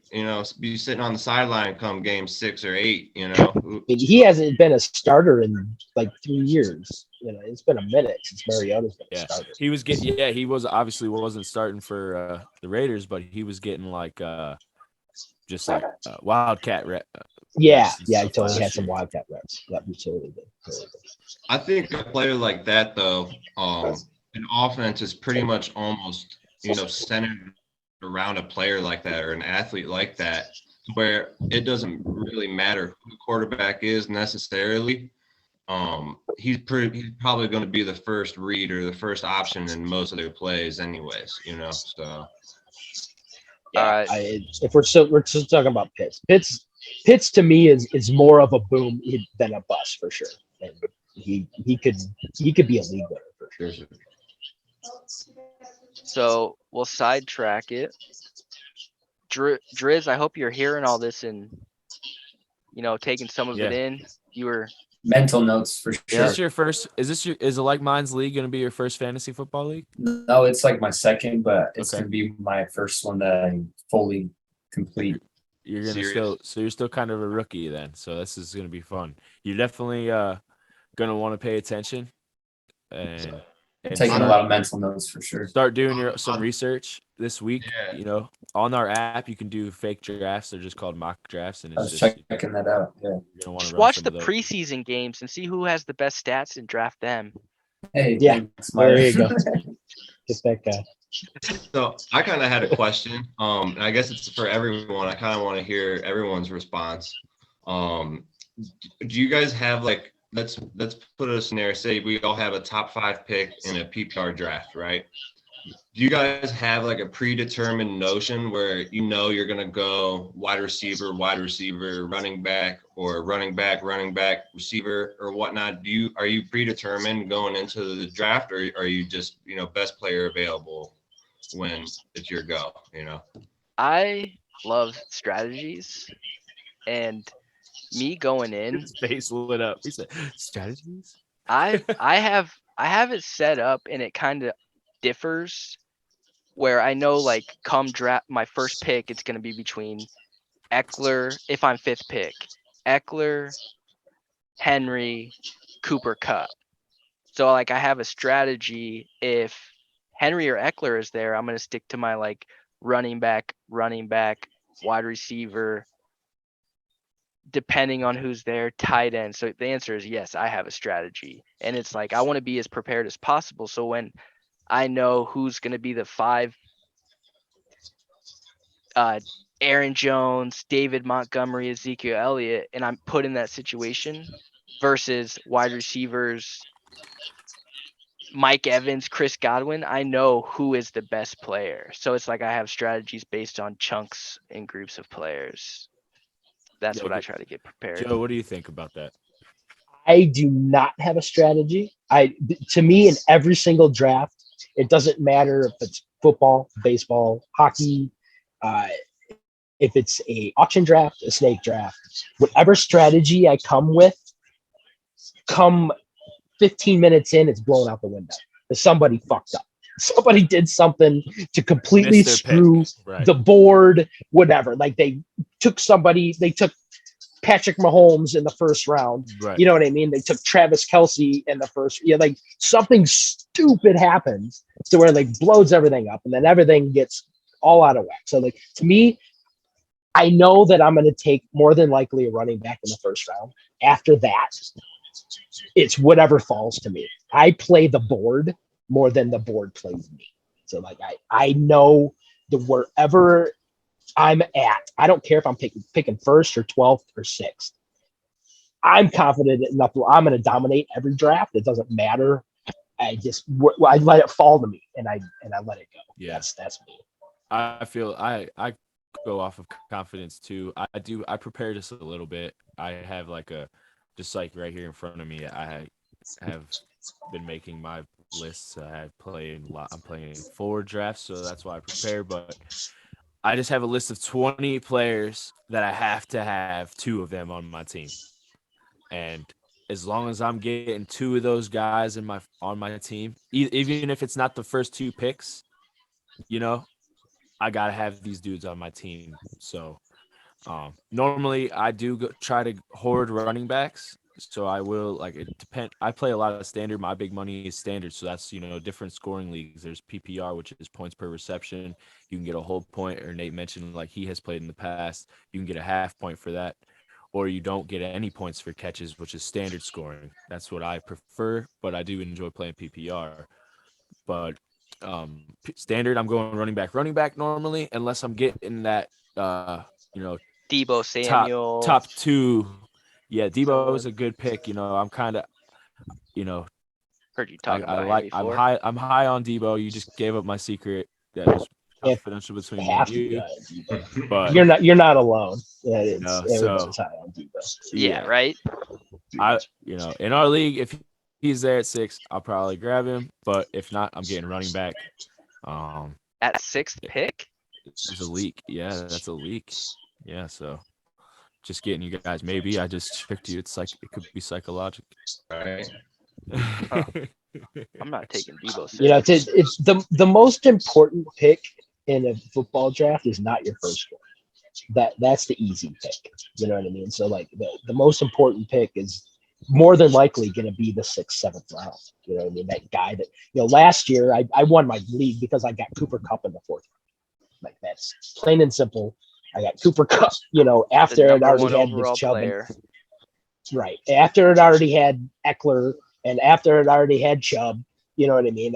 be sitting on the sideline come game 6 or 8. I mean, he hasn't been a starter in like 3 years. It's been a minute since Mariota's been a Yeah. starter. He was getting. Yeah, he wasn't starting for the Raiders, but he was getting like just like Wildcat rep. Yeah, reps and yeah, he stuff totally last had some year. Wildcat reps. Yeah, he totally did. I think a player like that, though, an offense is pretty much almost, centered around a player like that or an athlete like that, where it doesn't really matter who the quarterback is necessarily. He's probably going to be the first read or the first option in most of their plays, anyways. So. Yeah, Alright. if we're just talking about Pitts. Pitts to me is more of a boom than a bust for sure. And he could be a league winner for sure. So we'll sidetrack it. Driz, I hope you're hearing all this and taking some of it Yeah. in. You were Mental notes for Is sure. this your first? Is aLikeMindz league going to be your first fantasy football league? No, it's like my second, but it's Okay. gonna be my first one that I fully complete. You're gonna Serious. you're still kind of a rookie then. So this is gonna be fun. You're definitely gonna want to pay attention and Taking a start, lot of mental notes for sure. start doing some research this week. Yeah. On our app you can do fake drafts. They're just called mock drafts, and I it's was just checking that out. Yeah. you're gonna want just to watch the preseason games and see who has the best stats and draft them. Hey, Yeah, thanks, there you Myra. go. Get that guy. So I kind of had a question. And I guess it's for everyone. I kind of want to hear everyone's response. Do you guys have let's put a scenario. Say we all have a top 5 pick in a PPR draft, right? Do you guys have a predetermined notion where you're gonna go wide receiver, running back, or running back, receiver, or whatnot? Are you predetermined going into the draft, or are you just best player available when it's your go? I love strategies, and me going in, His face lit up. He said, "Strategies." I have it set up, and it kind of differs. Where I know come draft my first pick, it's gonna be between Eckler, if I'm 5th pick, Eckler, Henry, Cooper Kupp. So I have a strategy. If Henry or Eckler is there, I'm gonna stick to my running back, wide receiver, depending on who's there, tight end. So the answer is yes, I have a strategy. And it's I want to be as prepared as possible. So when I know who's gonna be the 5, Aaron Jones, David Montgomery, Ezekiel Elliott, and I'm put in that situation versus wide receivers, Mike Evans, Chris Godwin, I know who is the best player. So it's I have strategies based on chunks and groups of players. That's Yeah, what I try to get prepared. Joe, what do you think about that? I do not have a strategy. To me, in every single draft, it doesn't matter if it's football, baseball, hockey, if it's a auction draft, a snake draft, whatever strategy I come with, come 15 minutes in, it's blown out the window. Because somebody fucked up. Somebody did something to completely Missed their screw pick. Right. the board, whatever. They took Patrick Mahomes in the first round. Right. You know what I mean? They took Travis Kelce in the first. Something stupid happens to where blows everything up, and then everything gets all out of whack. So to me, I know that I'm going to take more than likely a running back in the first round. After that, it's whatever falls to me. I play the board more than the board plays me. So I know that wherever I'm at, I don't care if I'm picking first or 12th or 6th. I'm confident enough that I'm going to dominate every draft. It doesn't matter. I let it fall to me and I let it go. Yeah. That's me. I feel I go off of confidence too. I prepare just a little bit. I have just right here in front of me, I have been making my lists. I'm playing 4 drafts, so that's why I prepare. But I just have a list of 20 players that I have to have 2 of them on my team. And as long as I'm getting 2 of those guys on my team, even if it's not the first 2 picks, I gotta have these dudes on my team. So normally I do try to hoard running backs. So I will I play a lot of standard. My big money is standard. So that's, different scoring leagues. There's PPR, which is points per reception. You can get a whole point, or Nate mentioned like he has played in the past. You can get a half point for that, or you don't get any points for catches, which is standard scoring. That's what I prefer, but I do enjoy playing PPR. But standard, I'm going running back normally, unless I'm getting that, Debo Samuel. top 2. Yeah, Debo Someone. is a good pick. I'm kind of, Heard you talking about him I'm before. high on Debo. You just gave up my secret. That was Yeah, confidential between me Have and to you. go ahead, Debo. But You're not alone. Yeah, everybody's so high on Debo. Yeah, right. In our league, if he's there at 6, I'll probably grab him. But if not, I'm getting running back. At 6th pick. There's a leak. Yeah, that's a leak. Yeah, so just getting you guys. Maybe I just tricked you. It's like it could be psychological. Right. I'm not taking Debo. It's the most important pick in a football draft is not your first one. That's the easy pick. You know what I mean? So like the most important pick is more than likely going to be the 6th, 7th round. You know what I mean? That guy that, last year I won my league because I got Cooper Kupp in the 4th round. Like that's plain and simple. I got Cooper Kupp, after it already had Nick Chubb. Right. After it already had Eckler and after it already had Chubb, you know what I mean?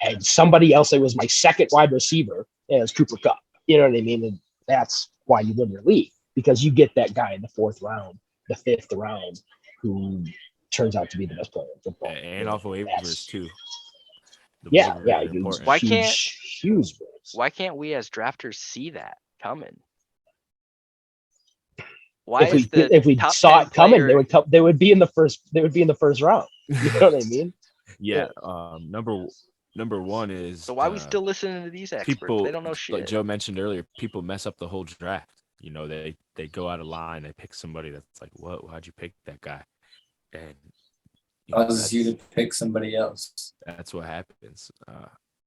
And somebody else that was my second wide receiver is Cooper Kupp. You know what I mean? And that's why you win your league, because you get that guy in the 4th round, the 5th round, who turns out to be the best player in football. And off of waivers too. Yeah. Why can't huge? Why can't we as drafters see that coming? Why if we saw it coming, they would be in the first. They would be in the first round. You know what I mean? Yeah. Number one is. So why are we still listening to these experts? People, they don't know shit. Like Joe mentioned earlier, people mess up the whole draft. They go out of line. They pick somebody that's like, what? Why'd you pick that guy? And causes you to pick somebody else. That's what happens.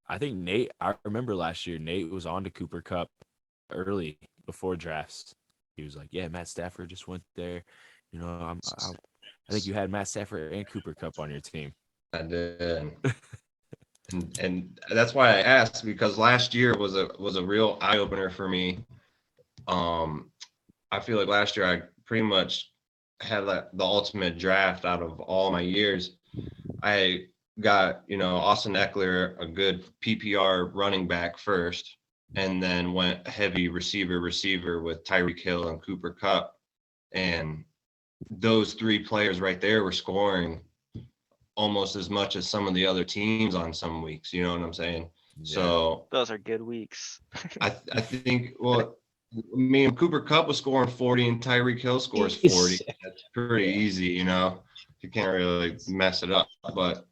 I think Nate. I remember last year Nate was on to Cooper Kupp early before drafts. He was like, "Yeah, Matt Stafford just went there. I think you had Matt Stafford and Cooper Kupp on your team." I did, and that's why I asked, because last year was a real eye opener for me. I feel like last year I pretty much had the ultimate draft out of all my years. I got Austin Eckler, a good PPR running back first, and then went heavy receiver with Tyreek Hill and Cooper Kupp. And those 3 players right there were scoring almost as much as some of the other teams on some weeks. You know what I'm saying? Yeah. So those are good weeks. I think, me and Cooper Kupp was scoring 40 and Tyreek Hill scores 40. That's pretty easy, you can't really mess it up. But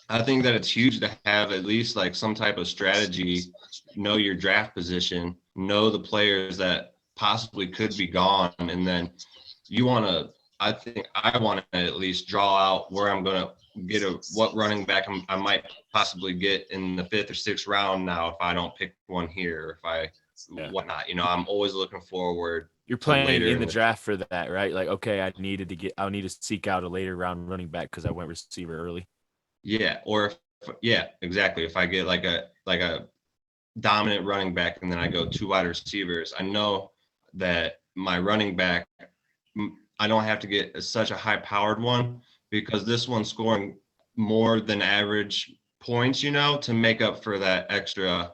I think that it's huge to have at least like some type of strategy, know your draft position, know the players that possibly could be gone. And then I think I want to at least draw out where I'm going to get what running back I might possibly get in the 5th or 6th round now if I don't pick one here, if I whatnot. I'm always looking forward. You're playing in the draft for that, right? Like, okay, I need to seek out a later round running back because I went receiver early. Yeah, or exactly. If I get like a dominant running back and then I go 2 wide receivers, I know that my running back, I don't have to get such a high-powered one, because this one's scoring more than average points, to make up for that extra.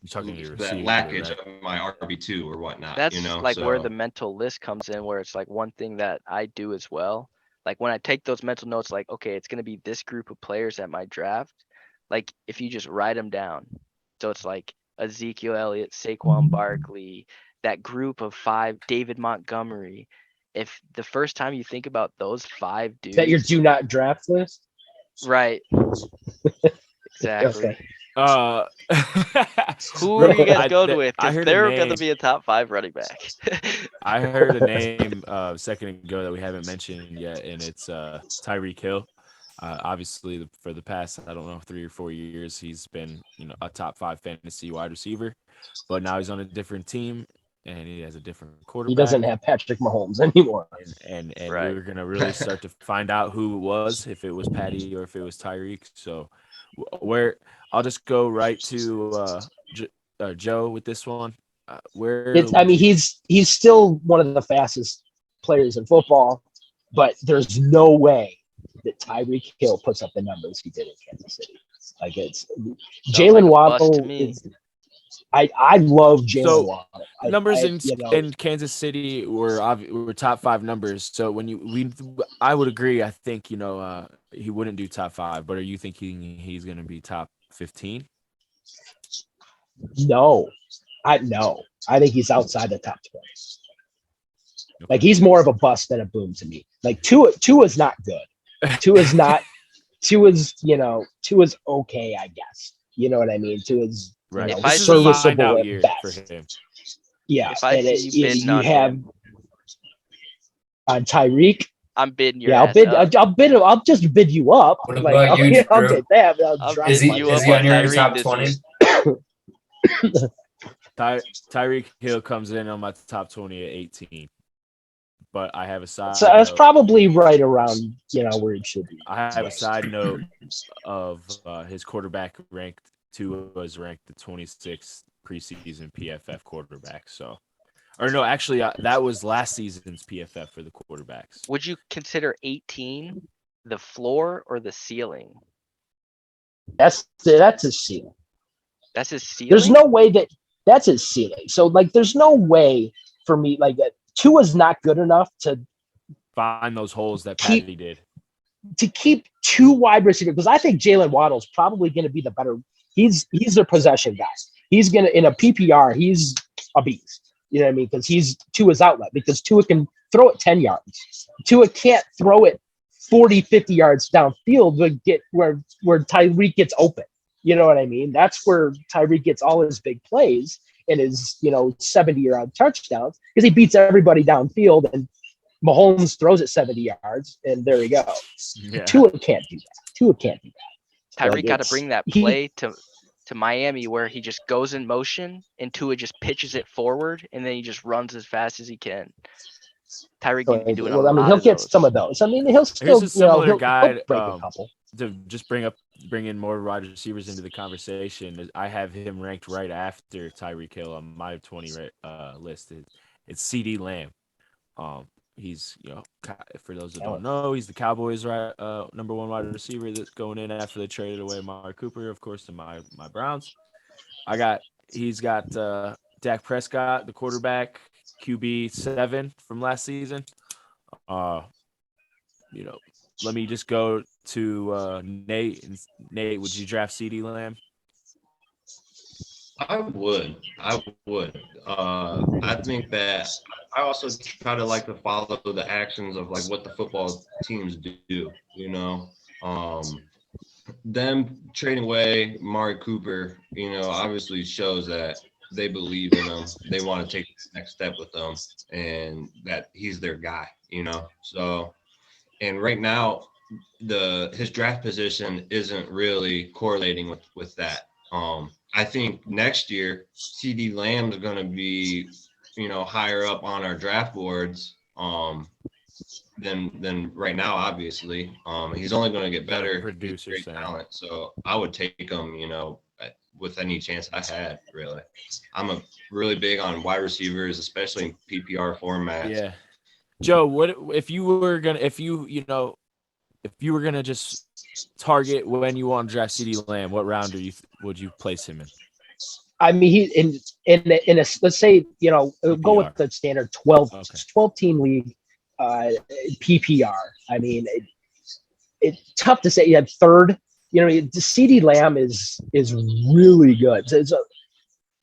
You're talking to your that receiver, lackage right? of my RB2 or whatnot. That's where the mental list comes in, where it's like one thing that I do as well. Like when I take those mental notes, like, okay, it's going to be this group of players at my draft. Like if you just write them down. So it's like Ezekiel Elliott, Saquon Barkley, that group of 5, David Montgomery. If the first time you think about those 5 dudes. Is that your do not draft list? Right. Exactly. Okay. Who are you guys I- going th- with? I Because heard a they're going to name. be a top 5 running back. I heard a name a second ago that we haven't mentioned yet, and it's Tyreek Hill. Obviously, for the past, I don't know, 3 or 4 years, he's been a top 5 fantasy wide receiver, but now he's on a different team and he has a different quarterback. He doesn't have Patrick Mahomes anymore. and Right. we're gonna really start to find out who it was, if it was Patty or if it was Tyreek. So, where I'll just go right to Joe with this one. He's still one of the fastest players in football, but there's no way that Tyreek Hill puts up the numbers he did in Kansas City. Like it's Jalen Waddle. I love Jalen Waddle. Numbers in Kansas City were top 5 numbers. So when I would agree. I think he wouldn't do top 5, but are you thinking he's going to be top 15? No. I think he's outside the top 20. Okay. Like he's more of a bust than a boom to me. Like Tua's not good. Tua's okay, I guess. You know what I mean? Tua's right. If I serviceable at year best. for him. Yeah. If I see you bidding on him on Tyreek, I'm bidding your I'll bid. I'll just bid you up. What about you, I'll get that. Is he on your top 20? Tyreek Hill comes in on my top 20 at 18. But I have a side. So that's probably right around where it should be. I have a side note of his quarterback ranked. Tua was ranked the 26th preseason PFF quarterback. So, or no, actually, that was last season's PFF for the quarterbacks. Would you consider 18 the floor or the ceiling? That's his ceiling. That's his ceiling. There's no way that's his ceiling. So there's no way for me Tua's not good enough to find those holes that Patty did. To keep 2 wide receivers, because I think Jalen Waddle's probably going to be the better. He's their possession guy. He's going to, in a PPR, he's a beast. You know what I mean? Because he's Tua's outlet. Because Tua can throw it 10 yards. Tua can't throw it 40, 50 yards downfield to get where Tyreek gets open. You know what I mean? That's where Tyreek gets all his big plays and his 70-yard touchdowns, because he beats everybody downfield and Mahomes throws it 70 yards and there you go. Yeah. Tua can't do that. Tyreek got to bring that play to Miami where he just goes in motion and Tua just pitches it forward and then he just runs as fast as he can. Tyreek can be doing a lot he'll get those. some of those. I mean, he'll still Here's a similar guide, he'll break a couple. To just bring in more wide receivers into the conversation. I have him ranked right after Tyreek Hill on my 20 list. It's CD Lamb. He's for those that don't know, he's the Cowboys' number 1 wide receiver that's going in after they traded away Amari Cooper, of course, to my Browns. He's got Dak Prescott, the quarterback, QB 7 from last season. Let me just go to Nate. Nate, would you draft CD Lamb? I would. I think that I also try to follow the actions of what the football teams do. Them trading away Amari Cooper, obviously shows that they believe in him. They want to take the next step with him, and that he's their guy. So. And right now, his draft position isn't really correlating with that. I think next year, CD Lamb is going to be, higher up on our draft boards than right now. Obviously, he's only going to get better. Producer great talent. So I would take him, with any chance I had. Really, I'm really big on wide receivers, especially in PPR formats. Yeah. Joe, what if you were gonna just target when you want to draft CD Lamb, what round would you place him in? I mean, he in a let's say go with the standard 12 team league PPR. I mean, it's tough to say. You had third. The CD Lamb is really good. So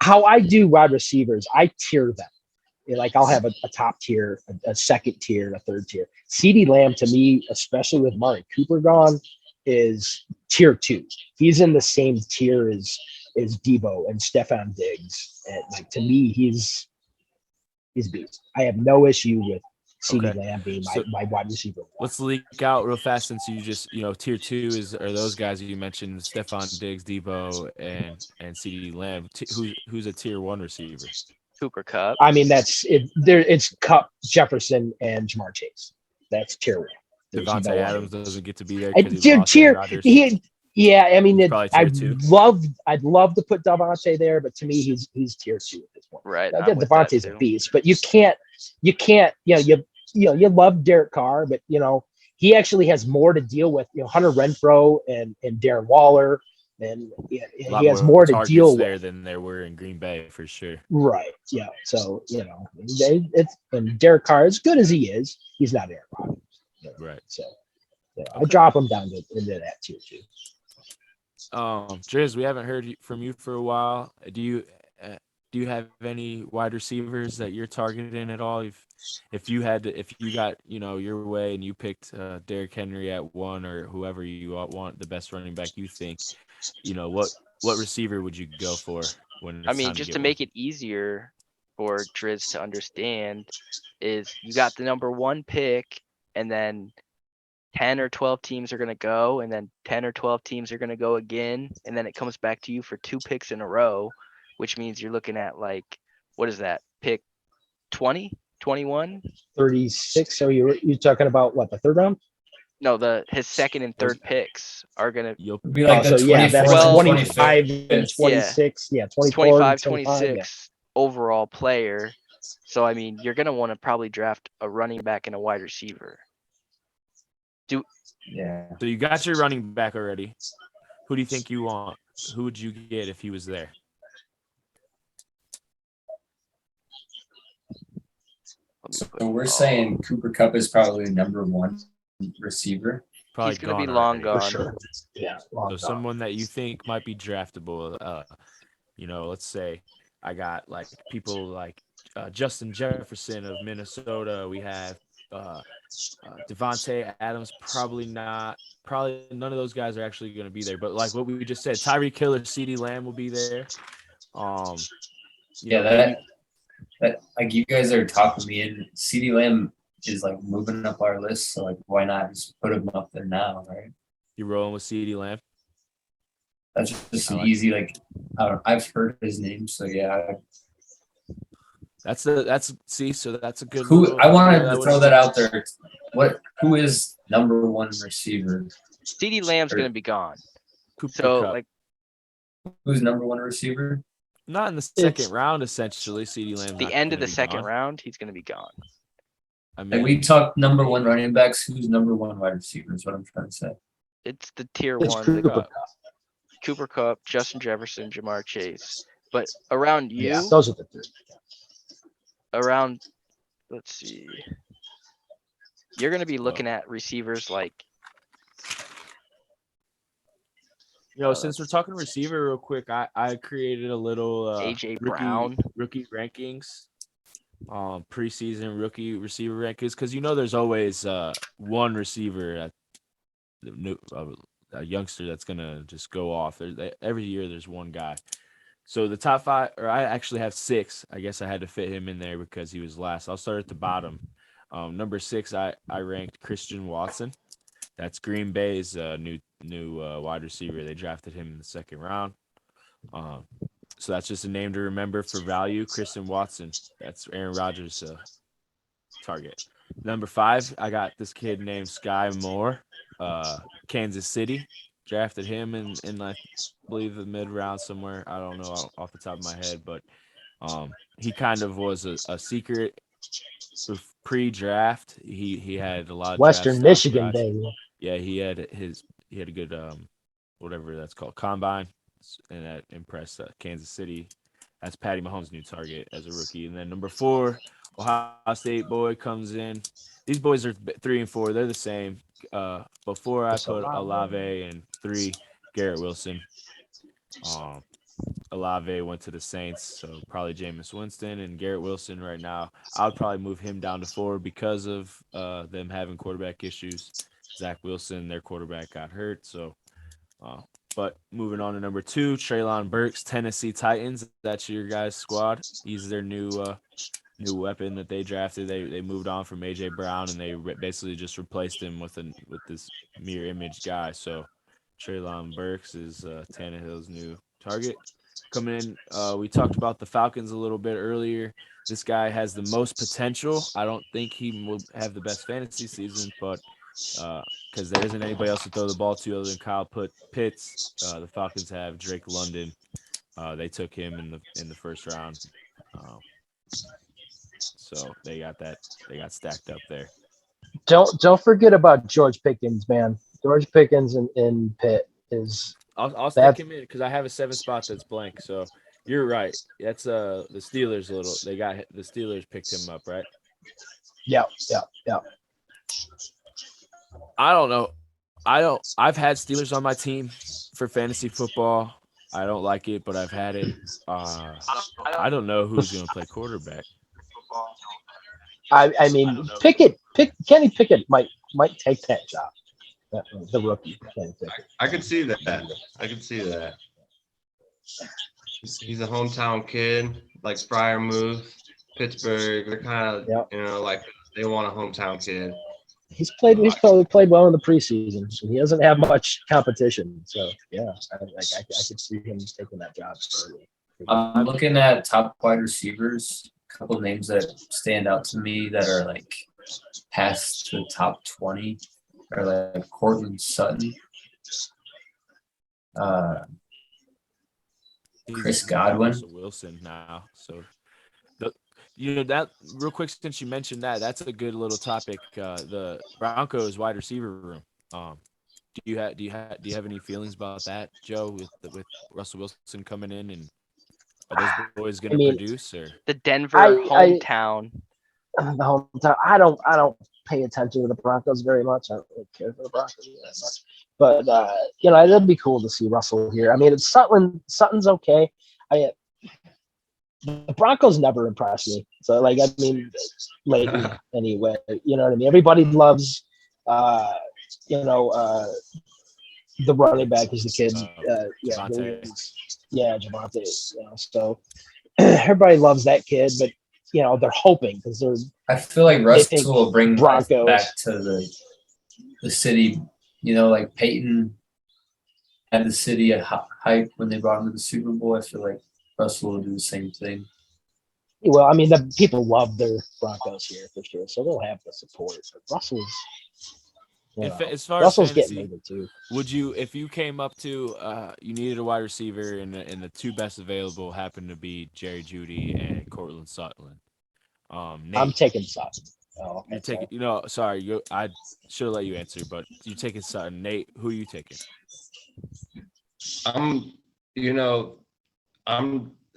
how I do wide receivers, I tier them. I'll have a top tier, a second tier, and a third tier. CD Lamb to me, especially with Amari Cooper gone, is tier 2. He's in the same tier as Debo and Stephon Diggs. And like to me, he's beast. I have no issue with CeeDee Lamb being my wide receiver. Let's leak out real fast since you just tier 2 are those guys you mentioned, Stephon Diggs, Debo, and CeeDee Lamb. Who's a tier 1 receiver? Cooper Kupp. I mean, that's it. There, it's Kupp, Jefferson, and Jamar Chase. That's tier 1. Devontae Adams doesn't get to be there. Yeah, I mean, I'd love to put Devontae there, but to me, he's tier 2 at this point. Right. Now, Devontae's a beast, but you can't. You love Derek Carr, but he actually has more to deal with. Hunter Renfrow and Darren Waller, and he has more to deal there with than there were in Green Bay for sure. Right. Yeah. So and Derek Carr, as good as he is, he's not Aaron Rodgers. Right. So I drop him down into that tier 2. Driz, we haven't heard from you for a while. Do you have any wide receivers that you're targeting at all? If you got your way and you picked Derrick Henry at 1 or whoever you want, the best running back you think, what receiver would you go for? Just to make it easier for Driz to understand, is you got the number 1 pick, and then 10 or 12 teams are going to go, and then 10 or 12 teams are going to go again, and then it comes back to you for 2 picks in a row, which means you're looking at what is that, pick 20, 21? 36. So you're talking about what, the third round? No, his second and third picks are going to be like that's 25 and 26. Yeah, 25, 26 overall player. So, you're going to want to probably draft a running back and a wide receiver. So you got your running back already. Who do you think you want? Who would you get if he was there? So we're saying Cooper Kupp is probably number 1 receiver. Probably he's going to be long gone. For sure. Yeah. So someone that you think might be draftable. Let's say I got people like Justin Jefferson of Minnesota. We have Devontae Adams, probably not. Probably none of those guys are actually going to be there. But like what we just said, Tyreek Hill or CeeDee Lamb will be there. That you guys are talking me in. CeeDee Lamb is moving up our list, so why not just put him up there now, right? You rolling with CeeDee Lamb? That's just an easy I've heard his name, so yeah. So that's a good. I wanted to throw that out there. Who is number 1 receiver? CeeDee Lamb's going to be gone. Cooper Kupp. Who's number 1 receiver? Not in the second round, essentially. CeeDee Lamb. The end of the second round, he's going to be gone. We talk number 1 running backs. Who's number 1 wide receiver? Is what I'm trying to say. It's the tier 1. Cooper Kupp, Justin Jefferson, Jamar Chase. But around you, those are the 3. Let's see. You're going to be looking at receivers since we're talking receiver real quick, I created a little AJ Brown rookie rankings, preseason rookie receiver rankings, because there's always one receiver a youngster that's gonna just go off. Every year there's one guy. So the top 5, or I actually have 6. I guess I had to fit him in there because he was last. I'll start at the bottom. Number 6, I ranked Christian Watson. That's Green Bay's new wide receiver. They drafted him in the second round. So that's just a name to remember for value. Christian Watson. That's Aaron Rodgers' target. Number 5, I got this kid named Sky Moore, Kansas City. Drafted him in I believe the mid round somewhere. I don't know off the top of my head, but he kind of was a secret pre-draft. He had a lot of Western Michigan, baby. Yeah, he had a good whatever that's called, combine, and that impressed Kansas City. That's Patty Mahomes' new target as a rookie. And then number 4, Ohio State boy comes in. These boys are 3 and 4. They're the same. Before I put Olave, and 3, Garrett Wilson. Olave went to the Saints, so probably Jameis Winston, and Garrett Wilson right now. I would probably move him down to 4 because of them having quarterback issues. Zach Wilson, their quarterback, got hurt. So, but moving on to number 2, Treylon Burks, Tennessee Titans. That's your guys' squad. He's their new weapon that they drafted. They moved on from AJ Brown, and they basically just replaced him with this mirror image guy. So Treylon Burks is Tannehill's new target. Coming in, we talked about the Falcons a little bit earlier. This guy has the most potential. I don't think he will have the best fantasy season, but because there isn't anybody else to throw the ball to other than Kyle Pitts, the Falcons have Drake London. They took him in the first round. So they got stacked up there. Don't forget about George Pickens, man. George Pickens in Pitt is. I'll stick him in because I have a 7 spot that's blank. So you're right. That's the Steelers the Steelers picked him up, right? Yeah. I don't know. I've had Steelers on my team for fantasy football. I don't like it, but I've had it. I don't know who's going to play quarterback. I mean, Kenny Pickett might take that job. The rookie Kenny Pickett. I could see that. I could see that. He's a hometown kid, like Fryer Pittsburgh. They're kind of, like they want a hometown kid. He's probably played well in the preseason. He doesn't have much competition, so yeah, I could see him taking that job early. I'm looking at top wide receivers. A couple of names that stand out to me that are like past the top 20 are like Cortland Sutton, Chris Godwin, Wilson now. So that real quick, since you mentioned that's a good little topic. The Broncos wide receiver room. Do you have any feelings about that, Joe, with Russell Wilson coming in, and are those boys going to produce? Or The Denver hometown. The hometown. I don't pay attention to the Broncos very much. I don't really care for the Broncos that much. But it'd be cool to see Russell here. I mean, Sutton's okay. The Broncos never impressed me. So, lately anyway, you know what I mean? Everybody loves, the running back is the kid. Javonte. Javonte. So everybody loves that kid, but, they're hoping because I feel like Russell will bring Broncos back to the city. Like Peyton had the city at hype when they brought him to the Super Bowl. I feel like Russell will do the same thing. Well, I mean, the people love their Broncos here for sure, so they'll have the support. But Russell's getting moved too. Would you, if you came up to you needed a wide receiver and the 2 best available happened to be Jerry Jeudy and Cortland Sutton? Nate, I'm taking Sutton. Oh, you're taking. Sorry, I should have let you answer, but you're taking Sutton. Nate, who are you taking?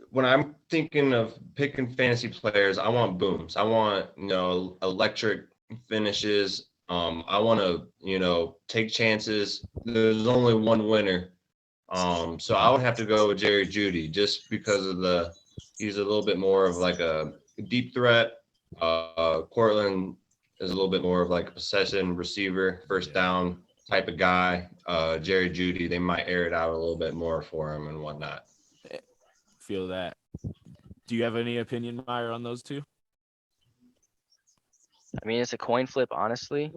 When I'm thinking of picking fantasy players, I want booms. I want, electric finishes. I want to, take chances. There's only one winner. So I would have to go with Jerry Jeudy just because of he's a little bit more of like a deep threat. Cortland is a little bit more of like a possession receiver, first down type of guy. Jerry Jeudy, they might air it out a little bit more for him and whatnot. Feel that. Do you have any opinion, Meyer, on those 2? I mean, it's a coin flip, honestly.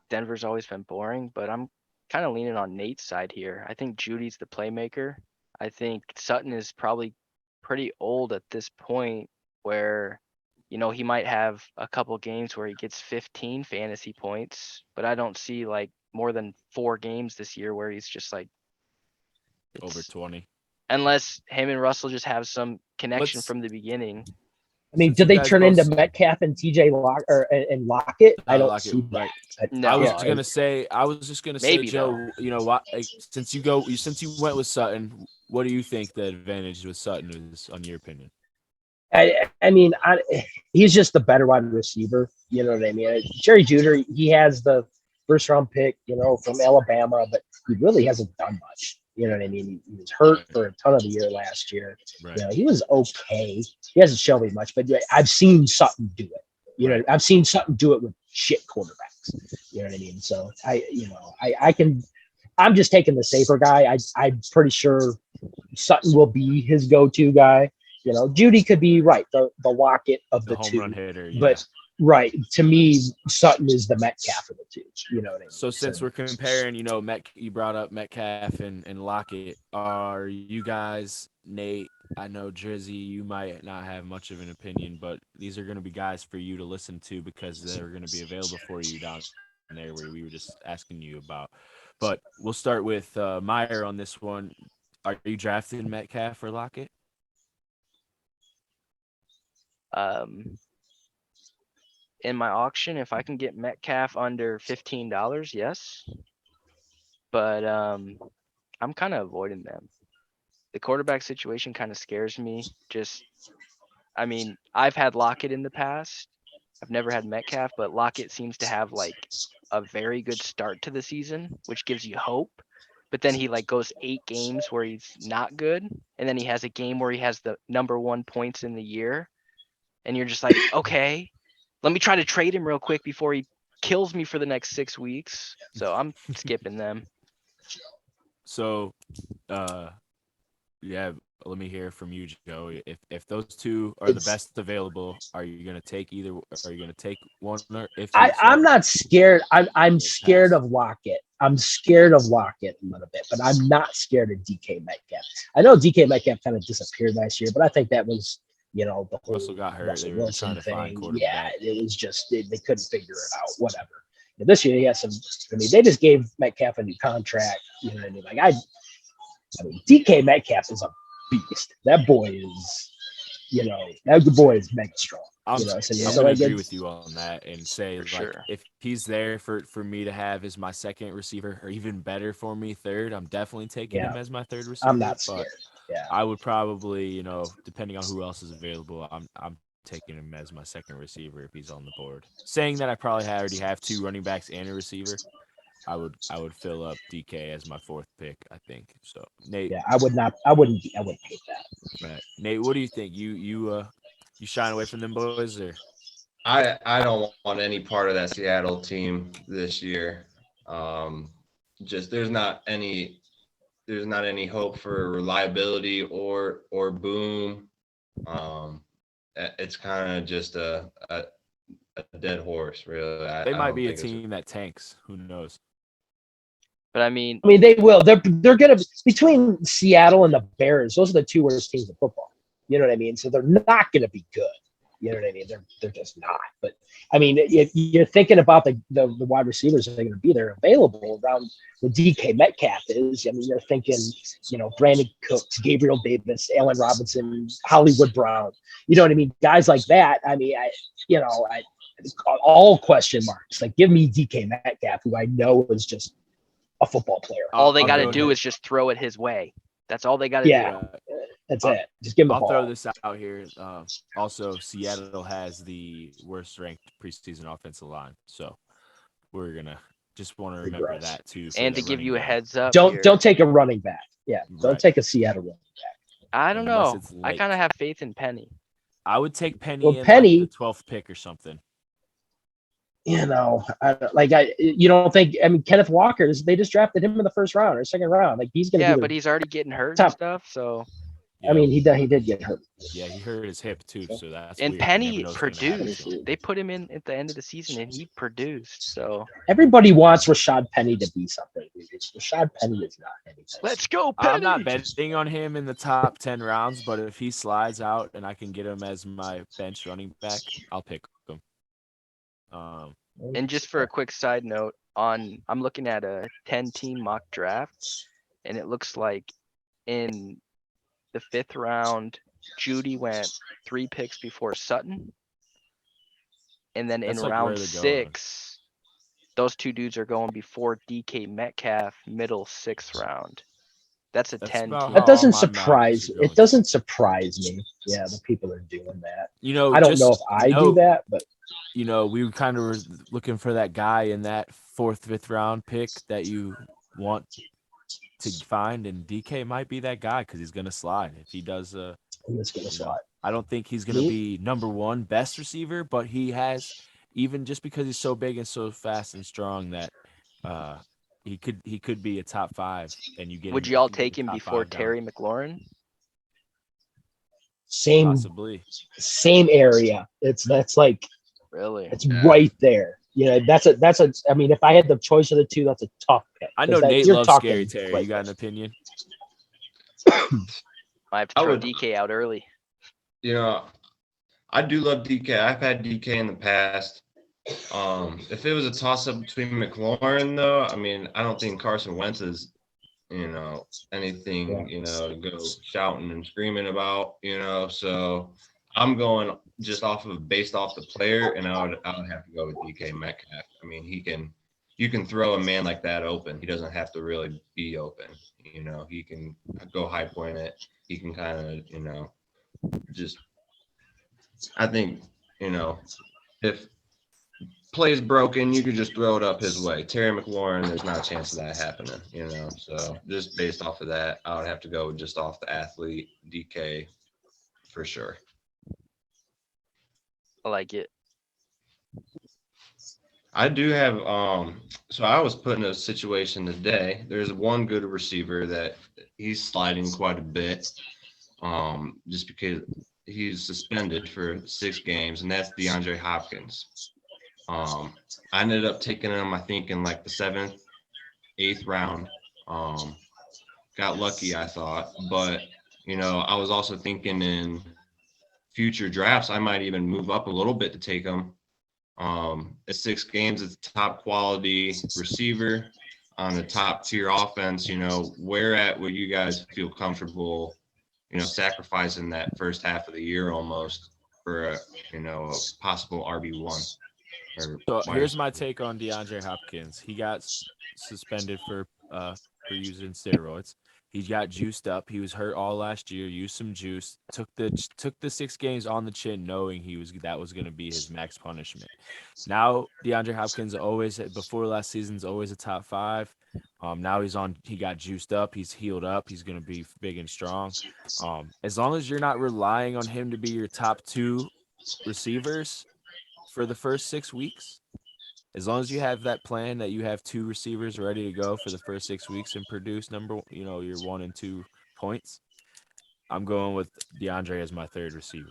Denver's always been boring, but I'm kind of leaning on Nate's side here. I think Judy's the playmaker. I think Sutton is probably pretty old at this point where, he might have a couple games where he gets 15 fantasy points, but I don't see like more than 4 games this year where he's just like over 20. Unless him and Russell just have some connection from the beginning. I mean, did they turn into Metcalf and TJ and Lockett? I don't see that. No, I was just gonna say, Joe. What? Since you went with Sutton, what do you think the advantage with Sutton is, on your opinion? He's just the better wide receiver. You know what I mean? Jerry Jeudy, he has the first round pick, from Alabama, but he really hasn't done much. You know what I mean? He was hurt for a ton of the year last year. Right. He was okay. He hasn't shown me much, but I've seen Sutton do it. I've seen Sutton do it with shit quarterbacks. what I mean? So I'm just taking the safer guy. I'm pretty sure Sutton will be his go-to guy. Judy could be right, the Lockett of The the home two, run hitter. Yeah. but right, to me, Sutton is the Metcalf of the two. You know what I mean? So since we're comparing, you brought up Metcalf and Lockett. Are you guys, Nate? I know Drizzy, you might not have much of an opinion, but these are going to be guys for you to listen to because they're going to be available for you down there where we were just asking you about. But we'll start with Meyer on this one. Are you drafting Metcalf or Lockett? In my auction, if I can get Metcalf under $15, yes. But I'm kind of avoiding them. The quarterback situation kind of scares me. I've had Lockett in the past. I've never had Metcalf, but Lockett seems to have like a very good start to the season, which gives you hope. But then he like goes 8 games where he's not good, and then he has a game where he has the number 1 points in the year, and you're just like, okay, let me try to trade him real quick before he kills me for the next 6 weeks. So I'm skipping them. So, yeah, let me hear from you, Joe. If those two are the best available, are you going to take either? Are you going to take one? Or I'm not scared. I'm scared of Lockett. I'm scared of Lockett a little bit, but I'm not scared of DK Metcalf. I know DK Metcalf kind of disappeared last year, but I think that was, the whole Russell got hurt. Russell They were Wilson trying to find thing. quarterback. Yeah, it was just they couldn't figure it out. Whatever. This year he has some. They just gave Metcalf a new contract. You know what I mean? Like DK Metcalf is a beast. That boy is, that boy is mega strong. I'm so going to agree with you on that and say, For sure. if he's there for me to have as my second receiver, or even better for me, third, I'm definitely taking him as my third receiver. I'm not scared. Yeah. I would probably, depending on who else is available, I'm taking him as my second receiver if he's on the board. Saying that I probably already have 2 running backs and a receiver, I would fill up DK as my 4th pick, I think. So Nate. Yeah, I wouldn't take that. Right. Nate, what do you think? You shying away from them boys, or? I don't want any part of that Seattle team this year. Just there's not any hope for reliability or boom. It's kind of just a dead horse, really. They might be a team that tanks. Who knows? But they will. They're gonna, between Seattle and the Bears, those are the 2 worst teams in football. You know what I mean? So they're not gonna be good. You know what I mean? They're just not. But if you're thinking about the wide receivers that are going to be there available around where DK Metcalf is, you're thinking, Brandon Cooks, Gabriel Davis, Allen Robinson, Hollywood Brown. You know what I mean? Guys like that. All question marks. Like, give me DK Metcalf, who I know is just a football player. all they got to do is just throw it his way. That's all they got to do. That's it. Just give him the ball. I'll throw this out here. Also, Seattle has the worst ranked preseason offensive line, so we're gonna just want to remember that too. And to give you a heads up, don't take a running back. Yeah, don't take a Seattle running back. I don't know. I kind of have faith in Penny. I would take Penny in Penny, the 12th pick or something. You don't think? Kenneth Walker. They just drafted him in the 1st round or 2nd round. Like, he's gonna. Yeah, but he's already getting hurt and stuff. So. Yeah. He did get hurt. Yeah, he hurt his hip too, so that's. And weird. Penny produced. They put him in at the end of the season, and he produced. So everybody wants Rashad Penny to be something. Rashad Penny is not anything. Let's go, Penny. I'm not betting on him in the top 10 rounds, but if he slides out and I can get him as my bench running back, I'll pick him. And just for a quick side note, I'm looking at a 10-team mock draft, and it looks like in the 5th round, Judy went 3 picks before Sutton. And then in round 6, those 2 dudes are going before DK Metcalf, middle 6th round. That's a 10 team. That doesn't surprise. It doesn't surprise me. Yeah, the people are doing that. I don't know if I do that, but we kind of were looking for that guy in that 4th, 5th round pick that you want to find, and DK might be that guy because he's going to slide. If he does, he's going to slide. I don't think he's going to be number 1 best receiver, but he has even just because he's so big and so fast and strong that he could be a top 5, and you get Would him, y'all if you get take a him top before 5 down, Terry McLaurin? possibly. Same area. That's like Really? it's right there. That's a. I mean, if I had the choice of the two, that's a tough pick. I know 'cause Nate you're loves talking Scary Terry. right You got there. an opinion? I have to I throw would- DK out early. I do love DK. I've had DK in the past. If it was a toss-up between McLaurin, though, I mean, I don't think Carson Wentz is, anything, to go shouting and screaming about, So I'm going just based off the player, and I would have to go with DK Metcalf. I mean, you can throw a man like that open. He doesn't have to really be open. He can go high point it. He can kind of, just. I think, if play's broken, you could just throw it up his way. Terry McLaurin, there's not a chance of that happening, So just based off of that, I would have to go just off the athlete, DK, for sure. I like it. I do have so I was put in a situation today. There's one good receiver that he's sliding quite a bit. Just because he's suspended for 6 games, and that's DeAndre Hopkins. I ended up taking him, I think, in like the 7th, 8th round. Got lucky, I thought, but I was also thinking in future drafts, I might even move up a little bit to take him. At 6 games, it's top quality receiver on the top tier offense. Where would you guys feel comfortable, sacrificing that first half of the year almost for a possible RB1? So here's my take on DeAndre Hopkins. He got suspended for using steroids. He got juiced up. He was hurt all last year. Used some juice. Took the 6 games on the chin, knowing that was going to be his max punishment. Now DeAndre Hopkins before last season's always a top 5. Now he got juiced up. He's healed up. He's going to be big and strong. As long as you're not relying on him to be your top 2 receivers for the first 6 weeks, as long as you have that plan that you have 2 receivers ready to go for the first 6 weeks and produce your 1 and 2 points, I'm going with DeAndre as my 3rd receiver.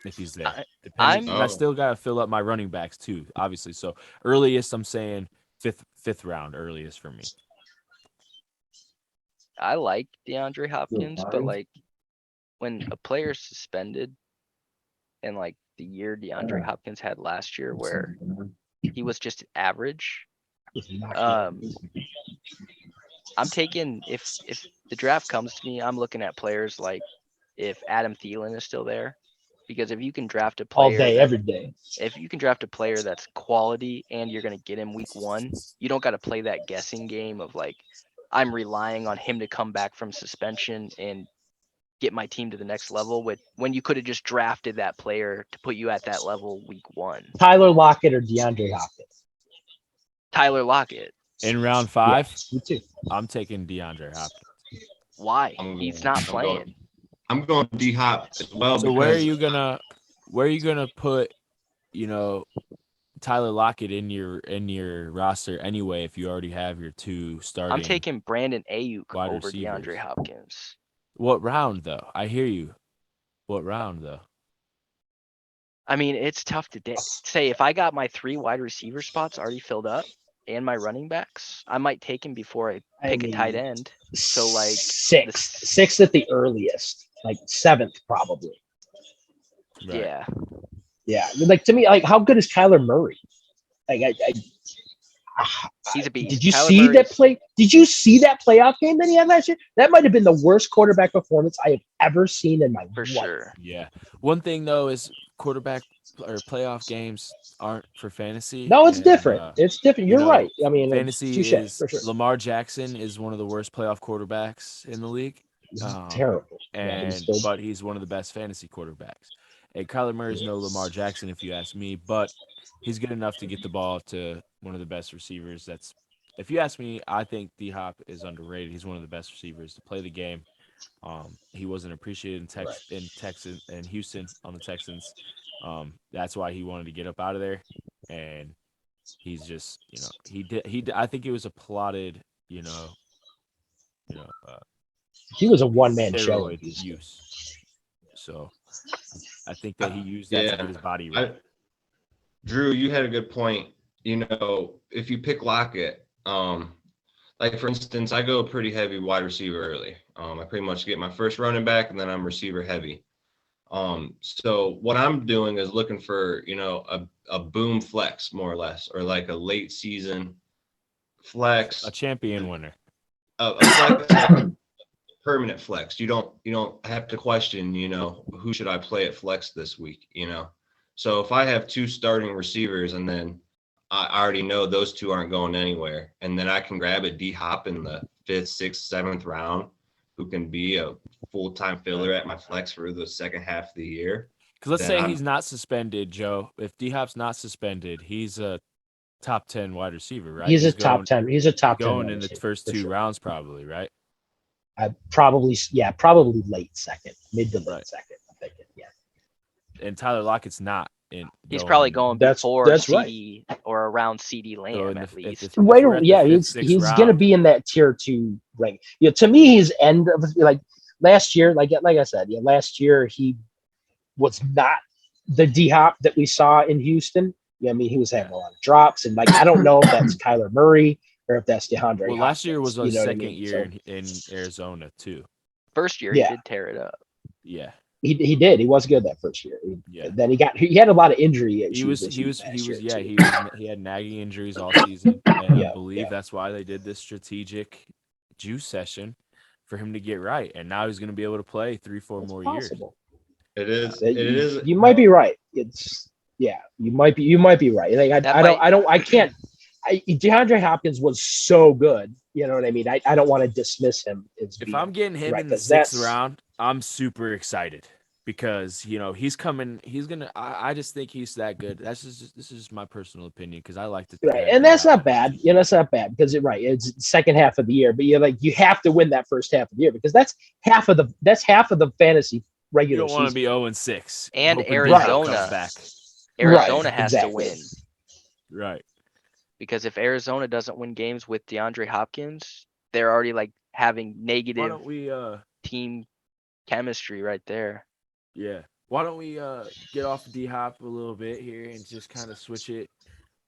If he's there. I still got to fill up my running backs too, obviously. So earliest, I'm saying 5th round earliest for me. I like DeAndre Hopkins, but like when a player's suspended, and like the year DeAndre Hopkins had last year where he was just average, I'm taking, if the draft comes to me, I'm looking at players like if Adam Thielen is still there, because if you can draft a player all day, every day. If you can draft a player that's quality and you're going to get him week 1, you don't got to play that guessing game of like, I'm relying on him to come back from suspension and get my team to the next level, when you could have just drafted that player to put you at that level week 1. Tyler Lockett or DeAndre Hopkins? Tyler Lockett. In round 5, me too. I'm taking DeAndre Hopkins. Why? He's not playing. I'm going D-Hop as well. So where are you gonna put, Tyler Lockett in your roster anyway if you already have your 2 starting? I'm taking Brandon Ayuk wide over receivers. DeAndre Hopkins. What round though? I hear you. What round though? I mean, it's tough to say. If I got my 3 wide receiver spots already filled up and my running backs, I might take him before I pick a tight end. So like 6th at the earliest, like 7th probably. Right. Yeah. Like to me, like how good is Kyler Murray? Like he's a beast. Did you Kyler see Murray's- that play? Did you see that playoff game that he had last year? That might have been the worst quarterback performance I have ever seen in my For life. sure. Yeah. One thing though is quarterback or playoff games aren't for fantasy. No, it's and, different. It's different. You're right. I mean, fantasy touche, is for sure. Lamar Jackson is one of the worst playoff quarterbacks in the league. Terrible. But he's one of the best fantasy quarterbacks. And Kyler Murray is no Lamar Jackson, if you ask me, but he's good enough to get the ball to one of the best receivers. If you ask me, I think D-Hop is underrated. He's one of the best receivers to play the game. He wasn't appreciated in Houston on the Texans. That's why he wanted to get up out of there, and he's just, I think it was a plotted, He was a one-man show in steroid Houston. use. So I think that he used that to get his body right. Drew, you had a good point. If you pick Lockett, like for instance, I go pretty heavy wide receiver early. I pretty much get my first running back and then I'm receiver heavy. So what I'm doing is looking for, a boom flex more or less, or like a late season flex, A champion winner. a flex, like a permanent flex. You don't have to question, who should I play at flex this week, So if I have two starting receivers and then I already know those two aren't going anywhere, and then I can grab a D Hop in the 5th, 6th, 7th round, who can be a full-time filler at my flex for the second half of the year. Because let's then say he's not suspended, Joe. If D Hop's not suspended, he's a top 10 wide receiver, right? He's a top 10. He's a top 10 going wide in the receiver, first for two sure. rounds, probably, right? Probably late second, mid to late second. I'm thinking, yeah. And Tyler Lockett's not. He's probably going That's before right. CD or around CD Lamb at least. He's going to be in that tier 2 rank. To me, he's end of like last year. Like I said, last year he was not the D Hop that we saw in Houston. He was having a lot of drops, and I don't know if that's Kyler Murray or if that's DeAndre. Well, last year was his second year So, in Arizona too. First year, he did tear it up. Yeah. He did. He was good that first year. Then he had a lot of injury issues. He had nagging injuries all season. And I believe that's why they did this strategic juice session for him to get right. And now he's going to be able to play 3-4 more years. It is. You might be right. You might be right. DeAndre Hopkins was so good. You know what I mean? I don't want to dismiss him. If I'm getting him in the 6th round, I'm super excited because, he's coming. He's going to – I just think he's that good. This is just my personal opinion because I like to – Right, and that's not bad. That's not bad because it's second half of the year. But you have to win that first half of the year because that's half of the fantasy regular season. You don't want to be 0-6. And Arizona has to win. Right. Because if Arizona doesn't win games with DeAndre Hopkins, they're already having negative team chemistry right there. Yeah. Why don't we get off D Hop a little bit here and just kind of switch it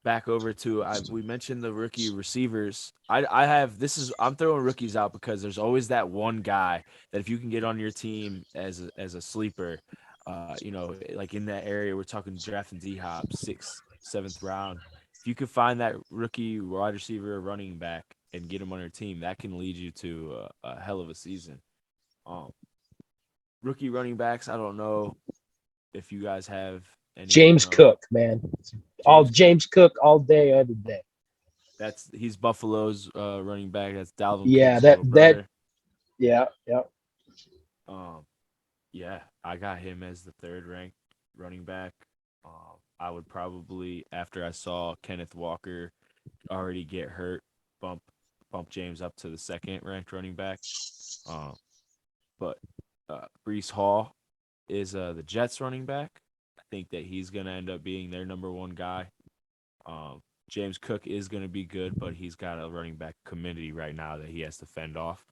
back over to we mentioned the rookie receivers. I'm throwing rookies out because there's always that one guy that if you can get on your team as a sleeper, like in that area, we're talking drafting D Hop 6th, 7th round. If you could find that rookie wide receiver or running back and get him on your team, that can lead you to a hell of a season. Rookie running backs, I don't know if you guys have any. James Cook, man. James Cook all day, every day. He's Buffalo's running back. That's Dalvin. Yeah, Cook's yeah. Yeah, I got him as the 3rd ranked running back. I would probably, after I saw Kenneth Walker already get hurt, bump James up to the 2nd ranked running back. But Breece Hall is the Jets running back. I think that he's going to end up being their number 1 guy. James Cook is going to be good, but he's got a running back committee right now that he has to fend off.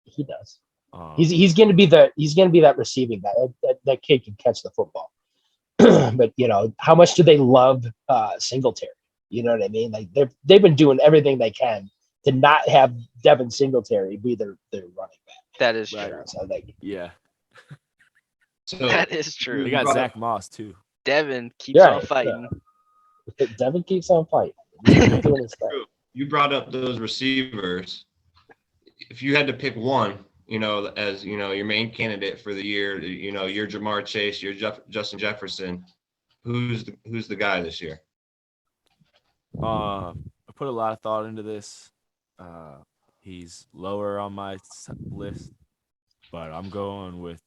He does. He's going to be that receiving guy. That kid can catch the football. But how much do they love Singletary? You know what I mean? They've been doing everything they can to not have Devin Singletary be their running back. That is true. So yeah. So that is true. They got Zach Moss too. Devin keeps on fighting. Yeah. Devin keeps on fighting. He's doing his thing. You brought up those receivers. If you had to pick one, as your main candidate for the year, you're Jamar Chase, you're Justin Jefferson. Who's the guy this year? I put a lot of thought into this. He's lower on my list, but I'm going with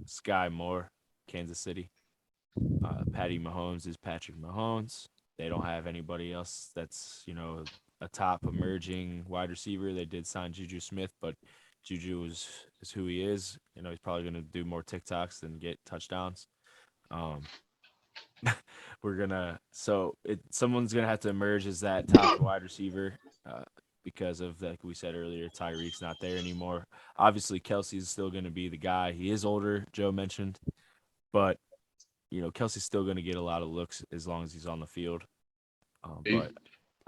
Sky Moore, Kansas City. Patty Mahomes is Patrick Mahomes. They don't have anybody else that's a top emerging wide receiver. They did sign Juju Smith, but Juju is who he is. He's probably going to do more TikToks than get touchdowns. Someone's gonna have to emerge as that top wide receiver because of, like we said earlier, Tyreek's not there anymore. Obviously, Kelsey's still gonna be the guy. He is older, Joe mentioned, but Kelsey's still gonna get a lot of looks as long as he's on the field. But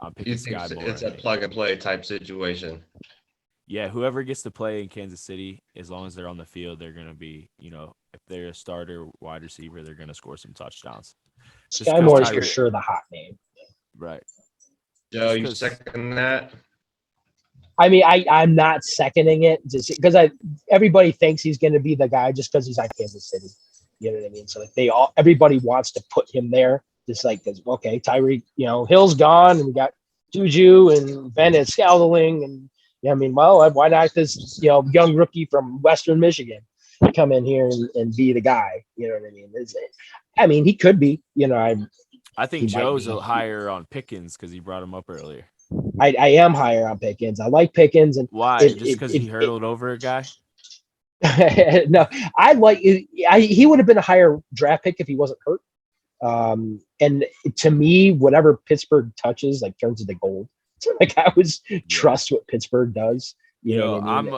I'm picking You think Sky more. it's a plug and play type situation? Yeah, whoever gets to play in Kansas City, as long as they're on the field, they're gonna be, if they're a starter wide receiver, they're gonna score some touchdowns. Sky Moore is for sure the hot name. Right. Joe, you second that? I mean, I'm not seconding it because everybody thinks he's going to be the guy just because he's on Kansas City. You know what I mean? So everybody wants to put him there, just like because Tyreek, Hill's gone and we got Juju and Bennett Scalding and why not this young rookie from Western Michigan come in here and be the guy? You know what I mean? He could be. I think Joe's higher on Pickens because he brought him up earlier. I am higher on Pickens. I like Pickens, and why? Just because he hurdled over a guy? No, he would have been a higher draft pick if he wasn't hurt. And to me, whatever Pittsburgh touches turns into gold. So I always trust what Pittsburgh does. You know what I mean?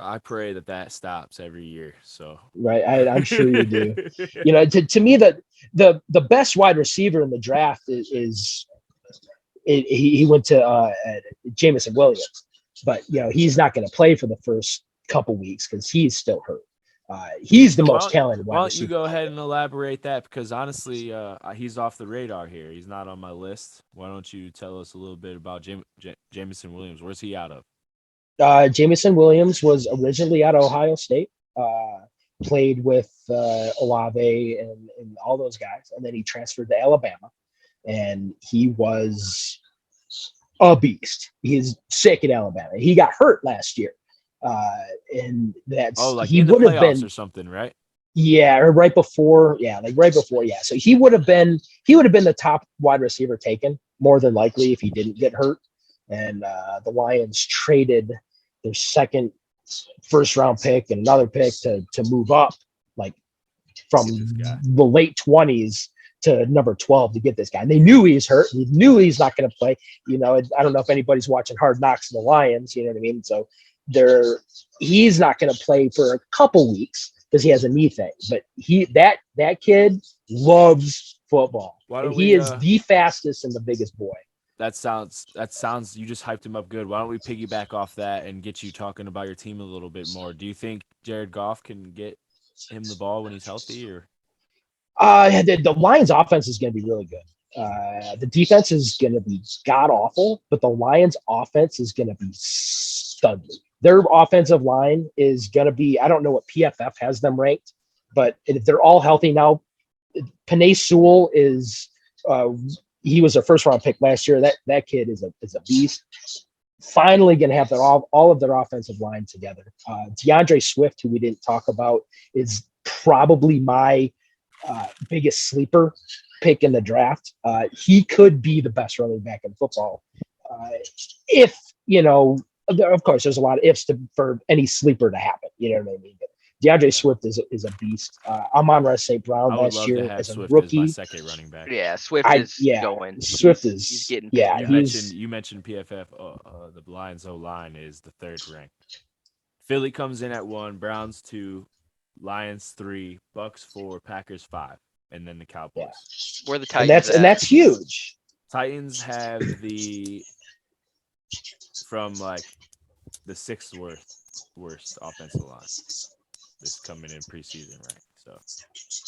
I pray that stops every year. So right, I'm sure you do. To me, the best wide receiver in the draft is he went to Jamison Williams, but he's not going to play for the first couple weeks because he's still hurt. He's the most talented wide receiver. Why don't you go ahead and elaborate that? Because honestly, he's off the radar here. He's not on my list. Why don't you tell us a little bit about Jamison Williams? Where's he out of? Jamison Williams was originally out of Ohio State, played with Olave and all those guys, and then he transferred to Alabama, and he was a beast. He's sick at Alabama. He got hurt last year, and that's he in the would have playoffs been or something, right? Yeah, or right before. Yeah. So he would have been the top wide receiver taken more than likely if he didn't get hurt. And the Lions traded their second first round pick and another pick to move up from the late 20s to number 12 to get this guy. And they knew he's hurt. He knew he's not going to play. I don't know if anybody's watching Hard Knocks in the Lions, you know what I mean? So he's not going to play for a couple weeks because he has a knee thing. But that kid loves football. He is the fastest and the biggest boy. That sounds you just hyped him up good. Why don't we piggyback off that and get you talking about your team a little bit more? Do you think Jared Goff can get him the ball when he's healthy, or the Lions offense is going to be really good. The defense is going to be god awful, but the Lions offense is going to be studly. Their offensive line is going to be, I don't know what PFF has them ranked, but if they're all healthy now, Penei Sewell is he was a first round pick last year. That kid is a beast. Finally going to have all of their offensive line together. DeAndre Swift, who we didn't talk about, is probably my biggest sleeper pick in the draft. He could be the best running back in football. If, of course, there's a lot of ifs for any sleeper to happen. You know what I mean? But DeAndre Swift is a beast. Amon-Ra St. Brown last year as a rookie. As my second running back. Yeah, Swift is going. Swift he's getting. Yeah, you mentioned PFF. The Lions O-line is the third rank. Philly comes in at 1, Browns 2, Lions 3, Bucks 4, Packers 5, and then the Cowboys. Yeah. Where the Titans and that's huge. Titans have from the sixth worst offensive line. This coming in preseason, right?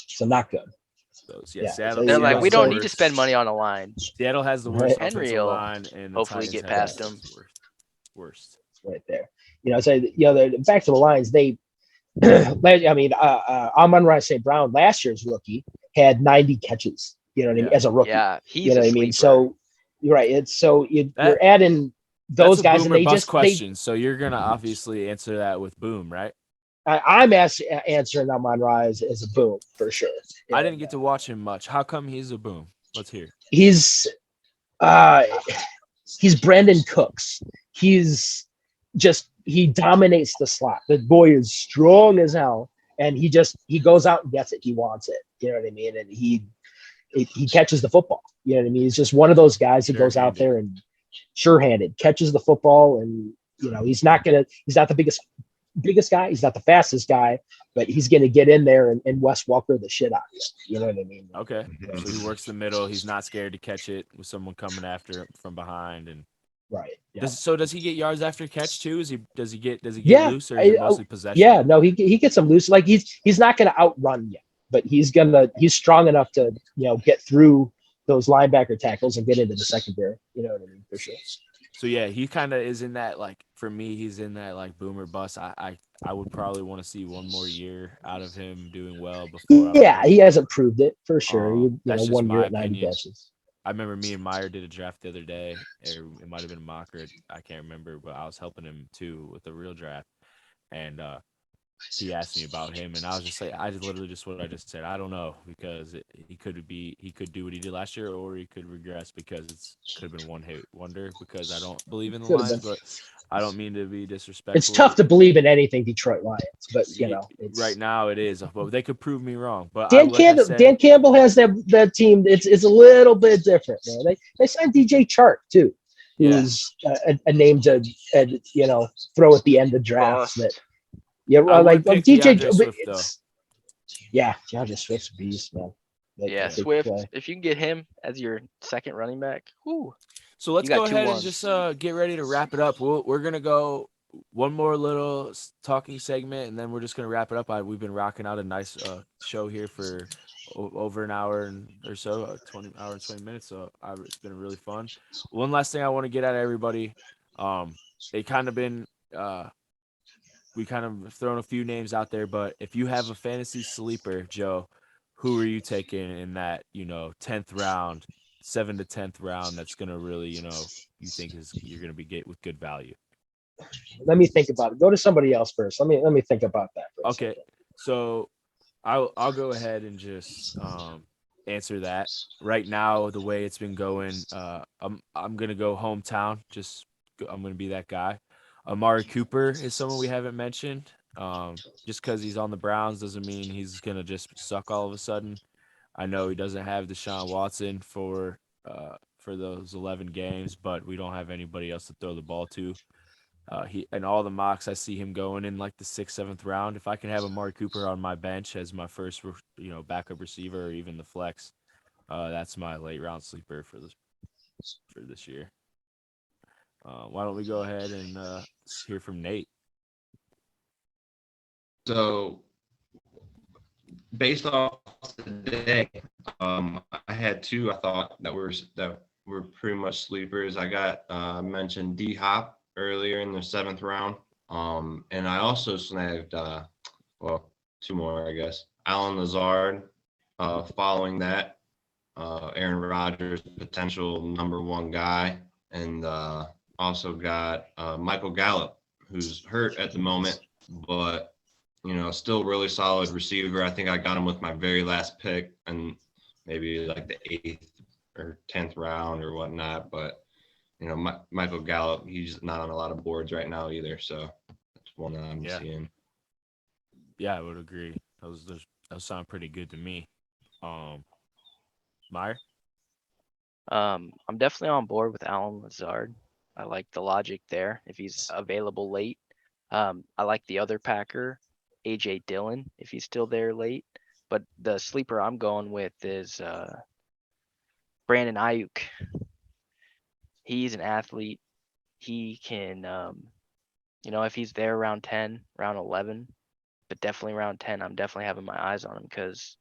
So not good. Seattle. They're like, we don't need to spend money on a line. Seattle has the worst offensive Henry will line, and hopefully get past them. Worst. Right there. Back to the Lions. They, Amon-Ra St. Brown, last year's rookie, had 90 catches. You know what I mean? As a rookie. Yeah, he's you know what I mean. So you're right. You're adding those guys, and they just question. So you're gonna obviously answer that with boom, right? I'm answering Amon-Ra as a boom for sure. I didn't get to watch him much. How come he's a boom? Let's hear. He's Brandon Cooks. He dominates the slot. The boy is strong as hell, and he goes out and gets it. He wants it. You know what I mean? And he catches the football. You know what I mean? He's just one of those guys that goes out there and sure-handed catches the football. And, you know, he's not the biggest guy. He's not the fastest guy, but he's going to get in there and Wes Walker the shit out of you. You know what I mean? Okay. So he works the middle. He's not scared to catch it with someone coming after him from behind. And right. Yeah. Does he get yards after catch too? Does he get loose, or is it mostly possession? Yeah, no, he gets them loose. Like he's not going to outrun you, but he's strong enough to, you know, get through those linebacker tackles and get into the secondary. You know what I mean? For sure. So yeah, he kind of is in that, like, for me, he's in that like boomer bust. I would probably want to see one more year out of him doing well before. Yeah, he hasn't proved it for sure. You know, that's 1 just year my at 90 opinion. catches. I remember me and Meyer did a draft the other day, or it might have been a mock, or I can't remember, but I was helping him too with the real draft, and he asked me about him, and I was just like, I just literally just what I just said. I don't know, because he could do what he did last year, or he could regress because it could have been one hit wonder. Because I don't believe in the Lions, but I don't mean to be disrespectful. It's tough to believe in anything Detroit Lions, but you know, right now it is. But they could prove me wrong. But Dan Campbell has that team. It's a little bit different, man. They signed DJ Chark too, who's a name to you know, throw at the end of drafts. That yeah, like DJ Swift, though. Yeah, DeAndre Swift's a beast, man. Swift. If you can get him as your second running back, whoo. So let's go ahead and just get ready to wrap it up. We're gonna go one more little talking segment, and then we're just gonna wrap it up. We've been rocking out a nice show here for over an hour or so, 20 minutes. So it's been really fun. One last thing I want to get at everybody. They kind of been we kind of thrown a few names out there, but if you have a fantasy sleeper, Joe, who are you taking in that, you know, 10th round, 7th to 10th round? That's going to really, you know, you think you're going to be with good value. Let me think about it. Go to somebody else first. Let me think about that. Okay. So I'll go ahead and just answer that. Right now, the way it's been going, I'm going to go hometown. I'm going to be that guy. Amari Cooper is someone we haven't mentioned. Just because he's on the Browns doesn't mean he's going to just suck all of a sudden. I know he doesn't have Deshaun Watson for those 11 games, but we don't have anybody else to throw the ball to. In all the mocks, I see him going in like the 6th, 7th round. If I can have Amari Cooper on my bench as my first, you know, backup receiver or even the flex, that's my late round sleeper for this year. Why don't we go ahead and hear from Nate? So, based off today, I had two I thought that were pretty much sleepers. I got mentioned D Hop earlier in the 7th round, and I also snagged two more, I guess. Alan Lazard. Following that, Aaron Rodgers, potential number 1 guy, and also got Michael Gallup, who's hurt at the moment, but, you know, still really solid receiver. I think I got him with my very last pick, and maybe like the 8th or 10th round or whatnot. But, you know, Michael Gallup, he's not on a lot of boards right now either. So that's one that I'm seeing. Yeah, I would agree. Those sound pretty good to me. Meyer? I'm definitely on board with Alan Lazard. I like the logic there if he's available late. I like the other Packer, AJ Dillon, if he's still there late. But the sleeper I'm going with is Brandon Ayuk. He's an athlete. He can, you know, if he's there around 10, around 11, but definitely around 10, I'm definitely having my eyes on him because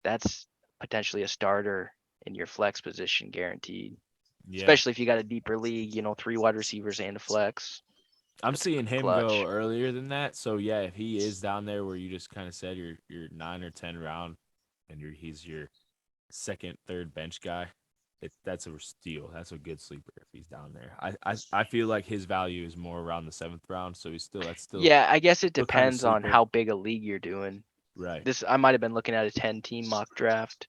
that's potentially a starter in your flex position guaranteed. Yeah. Especially if you got a deeper league, you know, 3 wide receivers and a flex. I'm seeing him go earlier than that. So yeah, if he is down there where you just kind of said your 9 or 10 round, and he's your 2nd, 3rd bench guy, that's a steal. That's a good sleeper if he's down there. I feel like his value is more around the 7th round. So that's still. Yeah, I guess it depends on how big a league you're doing. Right. I might have been looking at a 10-team mock draft.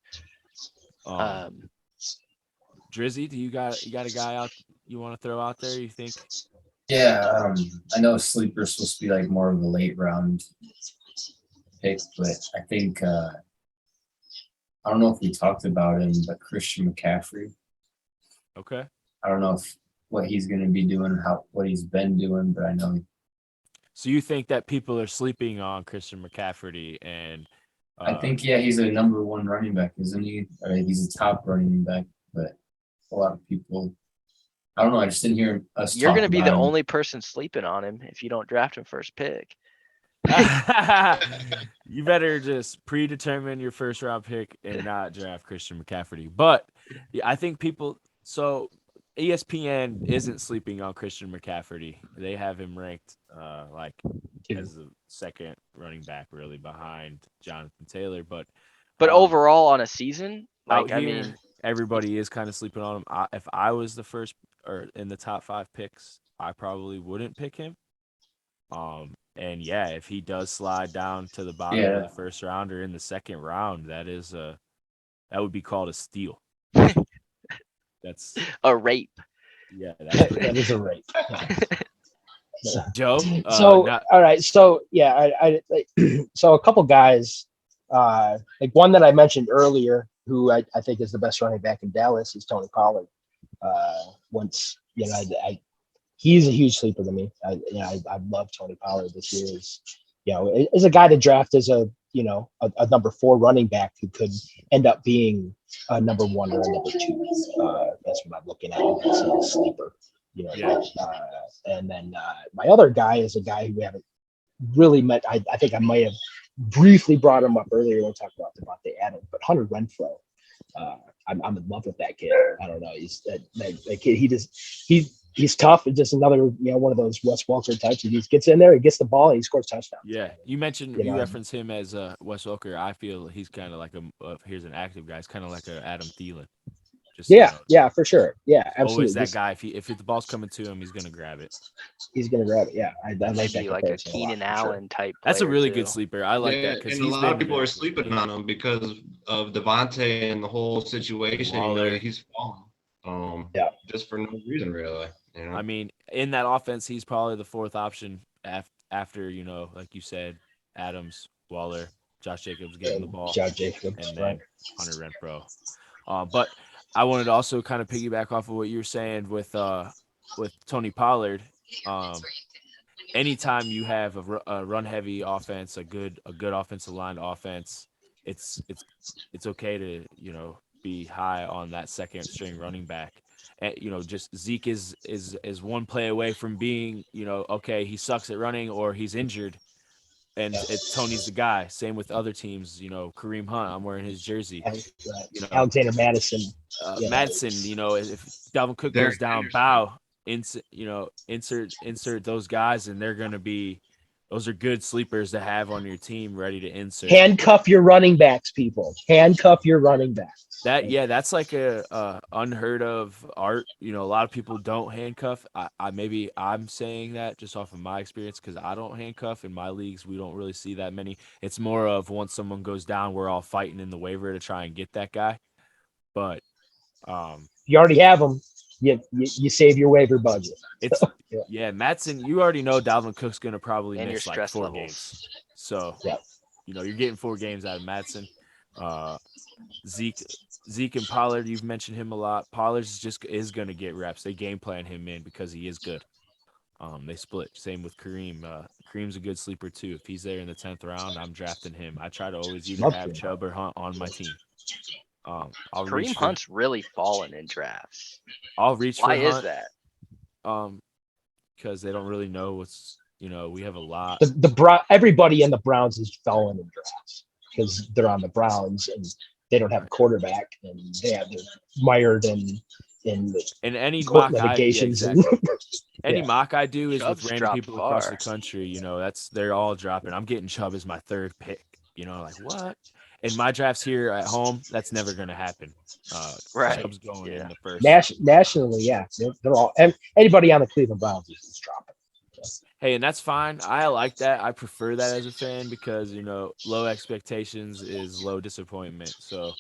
Drizzy, do you got a guy out you want to throw out there? You think? Yeah, I know sleeper's supposed to be like more of a late round pick, but I think I don't know if we talked about him, but Christian McCaffrey. Okay. I don't know what he's going to be doing, what he's been doing, but I know. So you think that people are sleeping on Christian McCaffrey and I think he's a number one running back, isn't he? Or he's a top running back, but a lot of people. I don't know. I just didn't hear us. You're talk gonna be about the him. only person sleeping on him if you don't draft him first pick. you better just predetermine your first round pick and not draft Christian McCaffrey. But I think people. So ESPN isn't sleeping on Christian McCaffrey. They have him ranked as the second running back, really behind Jonathan Taylor. But overall on a season, out here, everybody is kind of sleeping on him. If I was the first or in the top 5 picks, I probably wouldn't pick him. And yeah, if he does slide down to the bottom of the first round or in the second round, that would be called a steal. That's a rape. Yeah, that is a rape. Joe. All right. So yeah, so a couple guys, like one that I mentioned earlier, who I think is the best running back in Dallas is Tony Pollard. He's a huge sleeper to me. I love Tony Pollard this year. Is a guy to draft as a number 4 running back who could end up being a number 1 or a number 2. That's what I'm looking at as a sleeper. And then my other guy is a guy who we haven't really met. I think I might have briefly brought him up earlier when we talked about Devontae Adams, but Hunter Renfrow. I'm in love with that kid. I don't know. He's that kid. He's tough. It's just another, one of those Wes Welker types. He just gets in there, he gets the ball, and he scores touchdowns. Yeah, you mentioned you reference him as Wes Welker. I feel he's kind of like here's an active guy. He's kind of like a Adam Thielen. Yeah, for sure. Yeah, absolutely. Always that guy. If the ball's coming to him, he's gonna grab it. He's gonna grab it. Yeah, I like that. Like a Keenan Allen type. That's a really good sleeper. I like that because a lot of people are sleeping on him because of Devontae and the whole situation. He's falling. Just for no reason, really. I mean, in that offense, he's probably the 4th option after like you said, Adams, Waller, Josh Jacobs getting the ball, and then Hunter Renfrow. But I wanted to also kind of piggyback off of what you were saying with Tony Pollard. Anytime you have a run-heavy offense, a good offensive line offense, it's okay to be high on that second-string running back. And, just Zeke is one play away from being, okay, he sucks at running or he's injured, and Tony's the guy. Same with other teams, Kareem Hunt. I'm wearing his jersey. Alexander Madison. Madison, if Dalvin Cook goes down, insert those guys, and they're gonna be. Those are good sleepers to have on your team, ready to insert. Handcuff your running backs, people. Handcuff your running backs. That's like a unheard of art. A lot of people don't handcuff. I'm saying that just off of my experience because I don't handcuff in my leagues. We don't really see that many. It's more of once someone goes down, we're all fighting in the waiver to try and get that guy. But you already have them. You save your waiver budget. It's Madsen. You already know Dalvin Cook's gonna probably miss like 4 games. So you're getting 4 games out of Madsen. Zeke and Pollard, you've mentioned him a lot. Pollard is gonna get reps. They game plan him in because he is good. They split. Same with Kareem. Kareem's a good sleeper too. If he's there in the 10th round, I'm drafting him. I try to always either have Chubb or Hunt on my team. Kareem Hunt's really fallen in drafts. I'll reach for Hunt. Why is that? Because they don't really know what's we have a lot. Everybody in the Browns is fallen in drafts because they're on the Browns and they don't have a quarterback and they're mired in any mock litigations. Any mock I do is Chubb's with random people across the far. country. They're all dropping. I'm getting Chubb as my 3rd pick. Like what? In my drafts here at home, that's never going to happen. Right. Chubb's going in the first. Nationally, they're all. Anybody on the Cleveland Browns is dropping. Hey, and that's fine. I like that. I prefer that as a fan because low expectations is low disappointment. So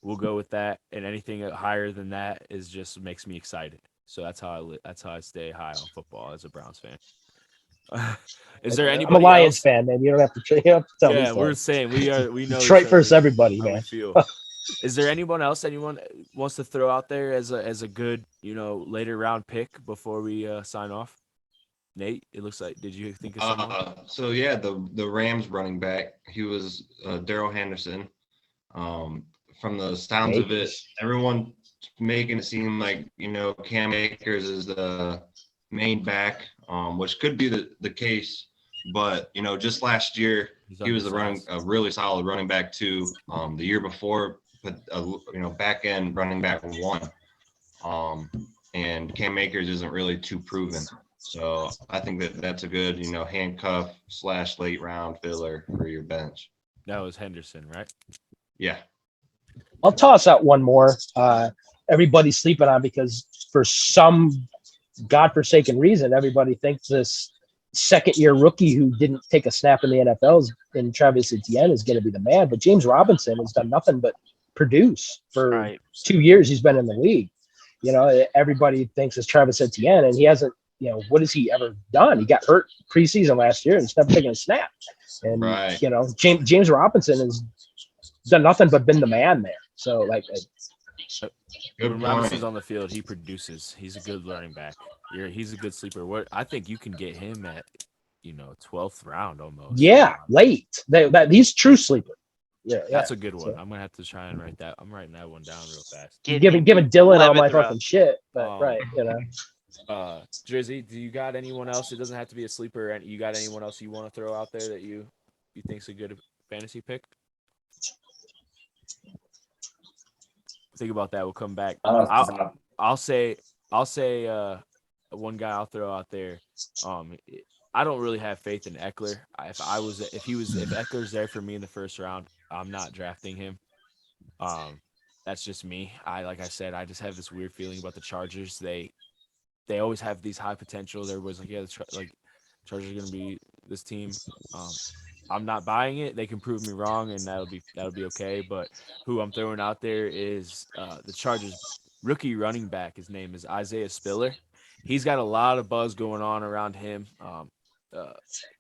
we'll go with that. And anything higher than that is just makes me excited. So that's how I stay high on football as a Browns fan. Is there anybody? I'm a Lions else? fan, man. You don't have to tell me. Yeah, we're saying we know Detroit versus everybody, man. Feel. Is there anyone else anyone wants to throw out there as a good, later round pick before we sign off? Nate, it looks like. Did you think of someone? So yeah, the Rams running back, he was Daryl Henderson. From the sounds of it, everyone making it seem like Cam Akers is the main back, which could be the case. But just last year he was a really solid running back too. The year before, but back end running back one. And Cam Akers isn't really too proven. So I think that's a good, handcuff / late round filler for your bench. That was Henderson, right? Yeah. I'll toss out one more. Everybody's sleeping on because for some godforsaken reason, everybody thinks this second-year rookie who didn't take a snap in the NFL in Travis Etienne is going to be the man. But James Robinson has done nothing but produce for 2 years. He's been in the league. Everybody thinks it's Travis Etienne, and he hasn't. What has he ever done? He got hurt preseason last year and he's never taken a snap. And James Robinson has done nothing but been the man there. So when Robinson's on the field, he produces. He's a good running back. He's a good sleeper. I think you can get him at 12th round almost. Yeah, late. He's true sleeper. Yeah, that's a good one. I'm gonna have to try and write that. I'm writing that one down real fast. Giving Dylan all my fucking shit, but Drizzy, do you got anyone else? It doesn't have to be a sleeper. And you got anyone else you want to throw out there that you think's a good fantasy pick? Think about that. We'll come back. I'll say one guy I'll throw out there. I don't really have faith in Eckler. If Eckler's there for me in the first round, I'm not drafting him. That's just me. Like I said, I just have this weird feeling about the Chargers. They always have these high potentials. Everybody's like, yeah, Chargers are gonna be this team. I'm not buying it. They can prove me wrong, and that'll be okay. But who I'm throwing out there is the Chargers rookie running back. His name is Isaiah Spiller. He's got a lot of buzz going on around him.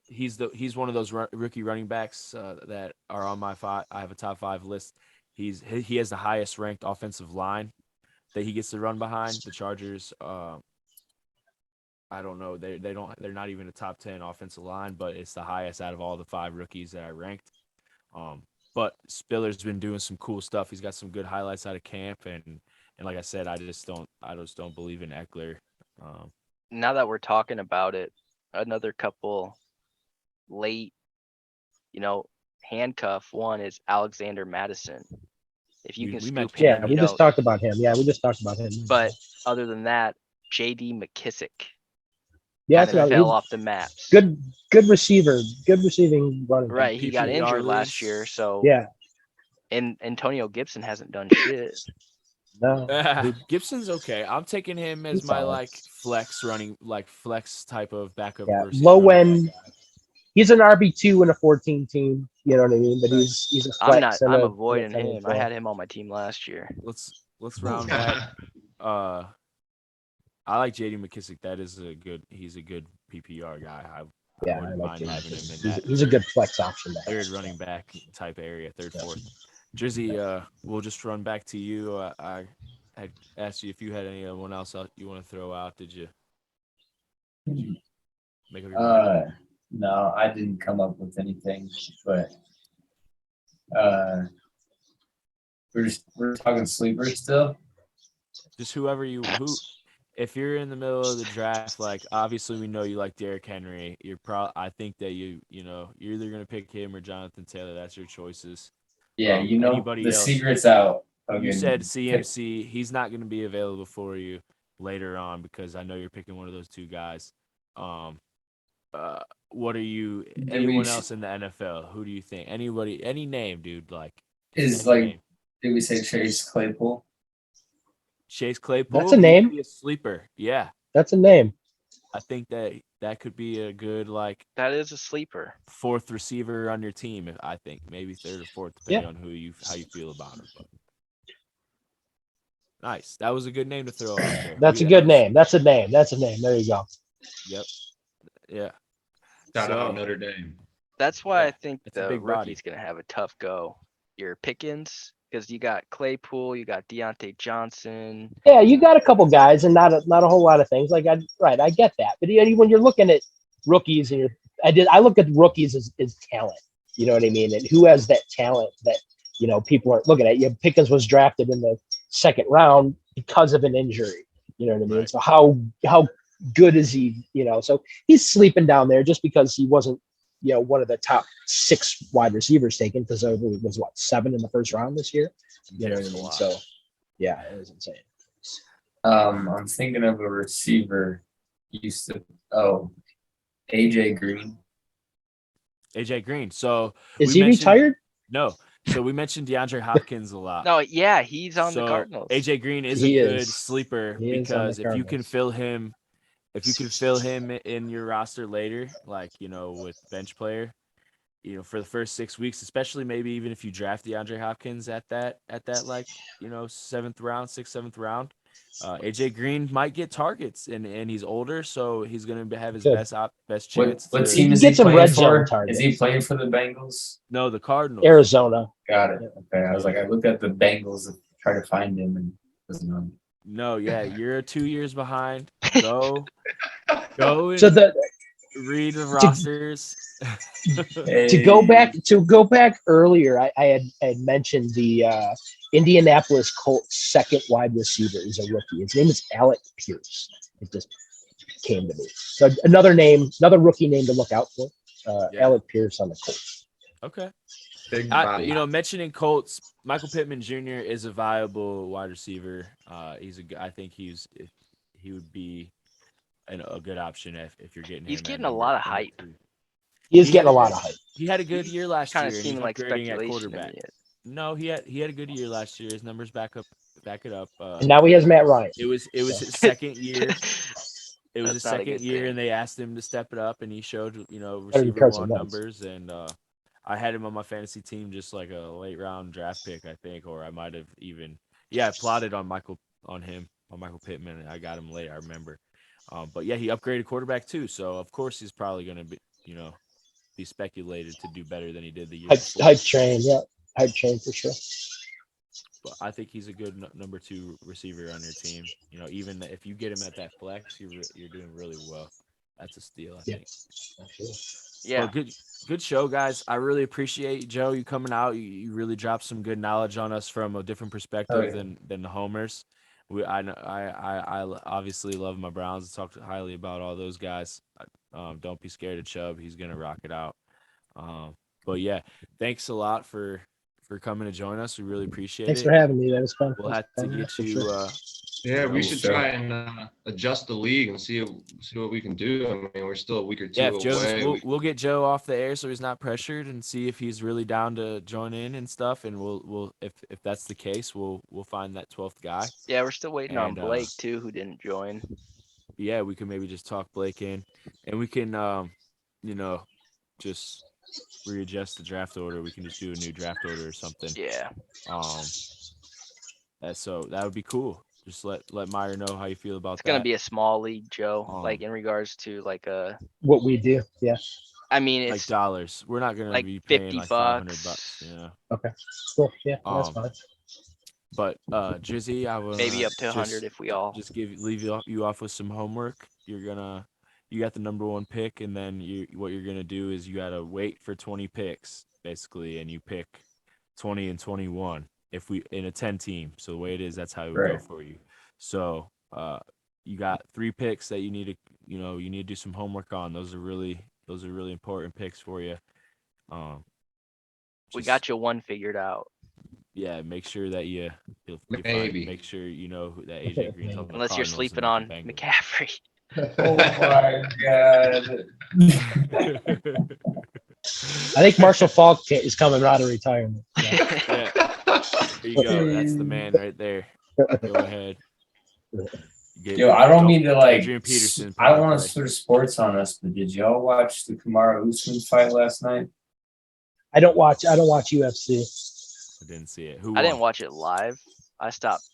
He's one of those rookie running backs that are on my five. I have a top 5 list. He has the highest ranked offensive line that he gets to run behind. The Chargers, I don't know. They're not even a top 10 offensive line, but it's the highest out of all the 5 rookies that I ranked. But Spiller's been doing some cool stuff. He's got some good highlights out of camp, and like I said, I just don't believe in Eckler. Now that we're talking about it, another couple late, handcuff one is Alexander Madison. If you can scoop him, we just talked about him. Yeah, we just talked about him. But other than that, J.D. McKissick. Yeah, fell off the maps. Good receiver, good receiving running. Right, he got injured last year, so And Antonio Gibson hasn't done shit. No, Gibson's okay. I'm taking him as my flex type of backup. Yeah, low end. He's an RB2 in a 14 team. You know what I mean? But he's a flex. I'm avoiding him. I had him on my team last year. Let's round that. I like J.D. McKissick. He's a good PPR guy. I wouldn't mind having him in that. He's a good flex option. Third running back type area, third, fourth. Drizzy, we'll just run back to you. I had asked you if you had anyone else you want to throw out. Did you make up your mind? No, I didn't come up with anything, but we're talking sleepers still. Just whoever if you're in the middle of the draft, obviously we know you like Derrick Henry. I think that you're either gonna pick him or Jonathan Taylor. That's your choices. Yeah, anybody the else, secret's out. Okay. You said CMC. He's not gonna be available for you later on because I know you're picking one of those 2 guys. What are you? Anyone else in the NFL? Who do you think? Anybody? Any name, dude? Did we say Chase Claypool? Chase Claypool. That's a name. Be a sleeper. Yeah, that's a name. I think that could be a good that is a sleeper 4th receiver on your team. I think maybe 3rd or 4th, depending on how you feel about him. But nice. That was a good name to throw out there. That's a good name. That's a name. There you go. Yep. Yeah. Shout out Notre Dame. That's why I think the rookie's going to have a tough go. Your Pickens, Because you got Claypool, you got Deontay Johnson. Yeah, you got a couple guys and not a whole lot of things. Like I get that. But when you're looking at rookies and I look at rookies as talent. You know what I mean? And who has that talent that people aren't looking at? Pickens was drafted in the second round because of an injury. You know what I mean? Right. So how good is he? So he's sleeping down there just because he wasn't one of the top 6 wide receivers taken, because there was 7 in the first round this year. You know what I mean? So yeah, it was insane. I'm thinking of a receiver. AJ Green. AJ Green. So Is we he mentioned- retired? No. So we mentioned DeAndre Hopkins a lot. No, yeah, he's on the So Cardinals. AJ Green is He a good is. sleeper He is on the because if you can Cardinals. fill him in your roster later, like with bench player, for the first 6 weeks, especially maybe even if you draft DeAndre Hopkins at that like 7th round, 6th, 7th round, AJ Green might get targets, and he's older, so he's gonna have his Good. best chance. What to- team is Get he some playing red zone for? targets. Is he playing for the Bengals? No, the Cardinals. Arizona. Got it. Okay, I was like, I looked at the Bengals and tried to find him, and it wasn't on. No, yeah, you're 2 years behind. Go and So read the rosters. to go back earlier, I had mentioned the Indianapolis Colts second wide receiver is a rookie. His name is Alec Pierce. It just came to me. So another rookie name to look out for. Yeah. Alec Pierce on the Colts. Okay. Big body. Mentioning Colts, Michael Pittman Jr. is a viable wide receiver. I think he would be a good option if you're getting him. He's at getting a number lot of hype. 22. He is getting a lot of hype. He had a good year last Kind year, of and he's seeming like upgrading at speculation to quarterback. me. No, he had a good year last year. His numbers back it up. And now he has Matt Ryan. It was his second year. It was That's his not a second good year, thing. and they asked him to step it up, and he showed receiver Carson one Wentz. numbers, and I had him on my fantasy team just like a late round draft pick, I think, or I might have even I plotted on Michael Pittman, and I got him late, I remember. But yeah, he upgraded quarterback too, so of course he's probably going to be speculated to do better than he did the year before. Hype train, yeah. Hype train for sure. But I think he's a good number 2 receiver on your team. Even if you get him at that flex, you're doing really well. That's a steal, I think. Absolutely. Yeah. Well, good show, guys. I really appreciate Joe you coming out. You really dropped some good knowledge on us from a different perspective than the homers. I obviously love my Browns. I talked highly about all those guys. Don't be scared of Chubb. He's gonna rock it out. But yeah, thanks a lot for coming to join us. We really appreciate Thanks it. for having me. That was fun. We'll have to get you. Yeah, we should sure. try and adjust the league and see what we can do. I mean, we're still a week or two Yeah, if Joe's, away. we'll get Joe off the air so he's not pressured, and see if he's really down to join in and stuff. And we'll if that's the case, we'll find that 12th guy. Yeah, we're still waiting on And, Blake too, who didn't join. Yeah, we can maybe just talk Blake in, and we can just readjust the draft order. We can just do a new draft order or something. Yeah. So that would be cool. Just let Meyer know how you feel about It's that. gonna be a small league, Joe. Um, Like in regards to like What we do, yeah. I mean like it's dollars. We're not gonna like be paying $50. like $500. Yeah. Okay. Cool. Yeah, that's Um, fine. But Drizzy, I will maybe up to 100 if we all. just leave you off with some homework. You got the number 1 pick, and then what you're gonna do is you gotta wait for 20 picks basically, and you pick 20 and 21 if we in a 10 team. So the way it is, that's how it would go Right. for you. So you got 3 picks that you need to do some homework on. Those are really important picks for you. We got you one figured out. Yeah, make sure that you Maybe. make sure you know who that AJ Green's on the Unless you're Cardinals and sleeping not on the Bengals. McCaffrey. Oh my god. I think Marshall Falk is coming out of retirement. Yeah. Yeah, there you go. That's the man right there. Go ahead. Yo, I don't mean to like. Adrian Peterson. I don't want probably. to switch sports on us, but did y'all watch the Kamara Usman fight last night? I don't watch UFC. I didn't see it. Who I didn't won? watch it live. I stopped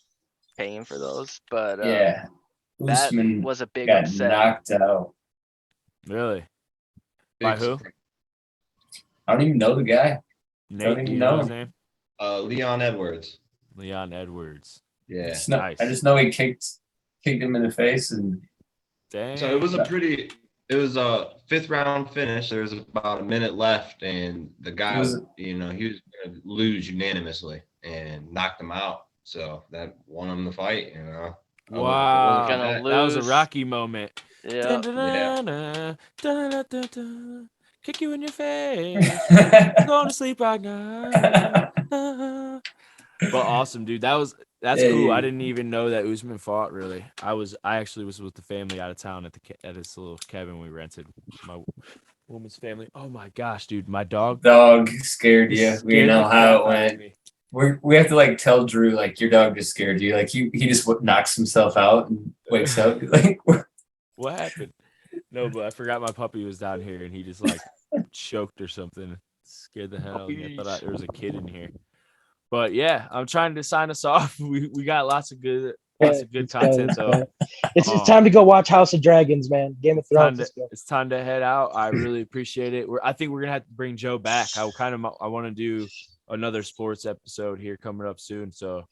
paying for those, but Yeah, that Usman was a big got upset. knocked out. Really? By Big who? I don't even know the guy. Nate, do even you know know his him. name? Leon Edwards. Leon Edwards. Yeah. Nice. I just know he kicked him in the face, and Dang. So it was a 5th round finish. There was about a minute left, and the guy was he was going to lose unanimously and knocked him out. So that won him the fight, Wow. Gonna That was a lose. Rocky moment. Yeah. Kick you in your face. I'm going to sleep right now. But awesome, dude. That's cool. I didn't even know that Usman fought. Really, I actually was with the family out of town at this little cabin we rented. My woman's family. Oh my gosh, dude, my dog scared you. We scared know the how it crap out of went. me. We have to like tell Drew like your dog just scared you. Like he just knocks himself out and wakes up. Like What happened? No, but I forgot my puppy was down here and he just like choked or something. Scared the hell out of me. I thought there was a kid in here. But yeah, I'm trying to sign us off. We got lots of good content though. It's time to go watch House of Dragons, man. Game of Thrones. It's time to head out. I really appreciate it. I think we're gonna have to bring Joe back. I want to do another sports episode here coming up soon. So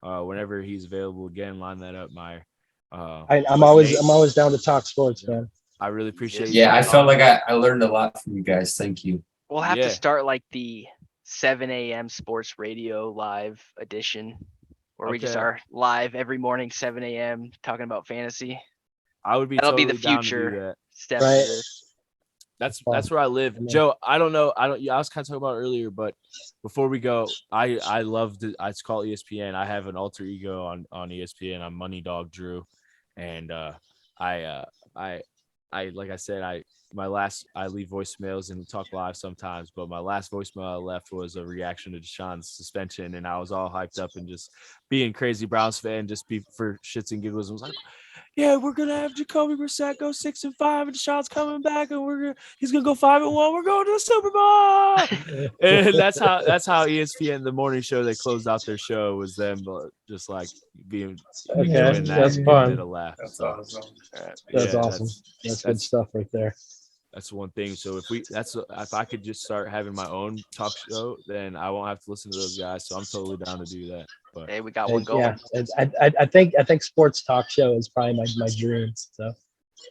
whenever he's available again, line that up, Meyer. I'm always down to talk sports, man. I really appreciate. Yeah, I felt like I learned a lot from you guys. Thank you. We'll have to start like the 7 a.m. sports radio live edition, where we just Okay. are live every morning, 7 a.m. talking about fantasy. I would be. That'll totally be the down to do future that. step. Right. Of this. That's where I live. Joe, I don't know. I was kind of talking about it earlier, but before we go, I love it's called ESPN. I have an alter ego on ESPN. I'm Money Dog Drew, and I like I said, I leave voicemails and talk live sometimes, but my last voicemail I left was a reaction to Deshaun's suspension, and I was all hyped up and just being crazy Browns fan, just be for shits and giggles. I was like, yeah, we're gonna have Jacoby Brissett go 6-5, and Deshaun's coming back, and he's gonna go 5-1. We're going to the Super Bowl. And that's how ESPN, the morning show, they closed out their show, was them just like being enjoying that. That's and fun. did a laugh. That's So, awesome. That's yeah, awesome. That's good stuff right there. That's one thing. So if I could just start having my own talk show, then I won't have to listen to those guys. So I'm totally down to do that. But Hey, we got one going. Yeah, I think sports talk show is probably my dream. So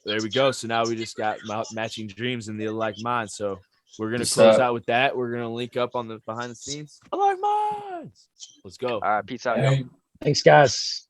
there we go. So now we just got matching dreams in the aLikeMindz. So we're gonna What's close up? out with that. We're gonna link up on the behind the scenes. aLikeMindz. Let's go. All right, peace out. Hey. thanks, guys.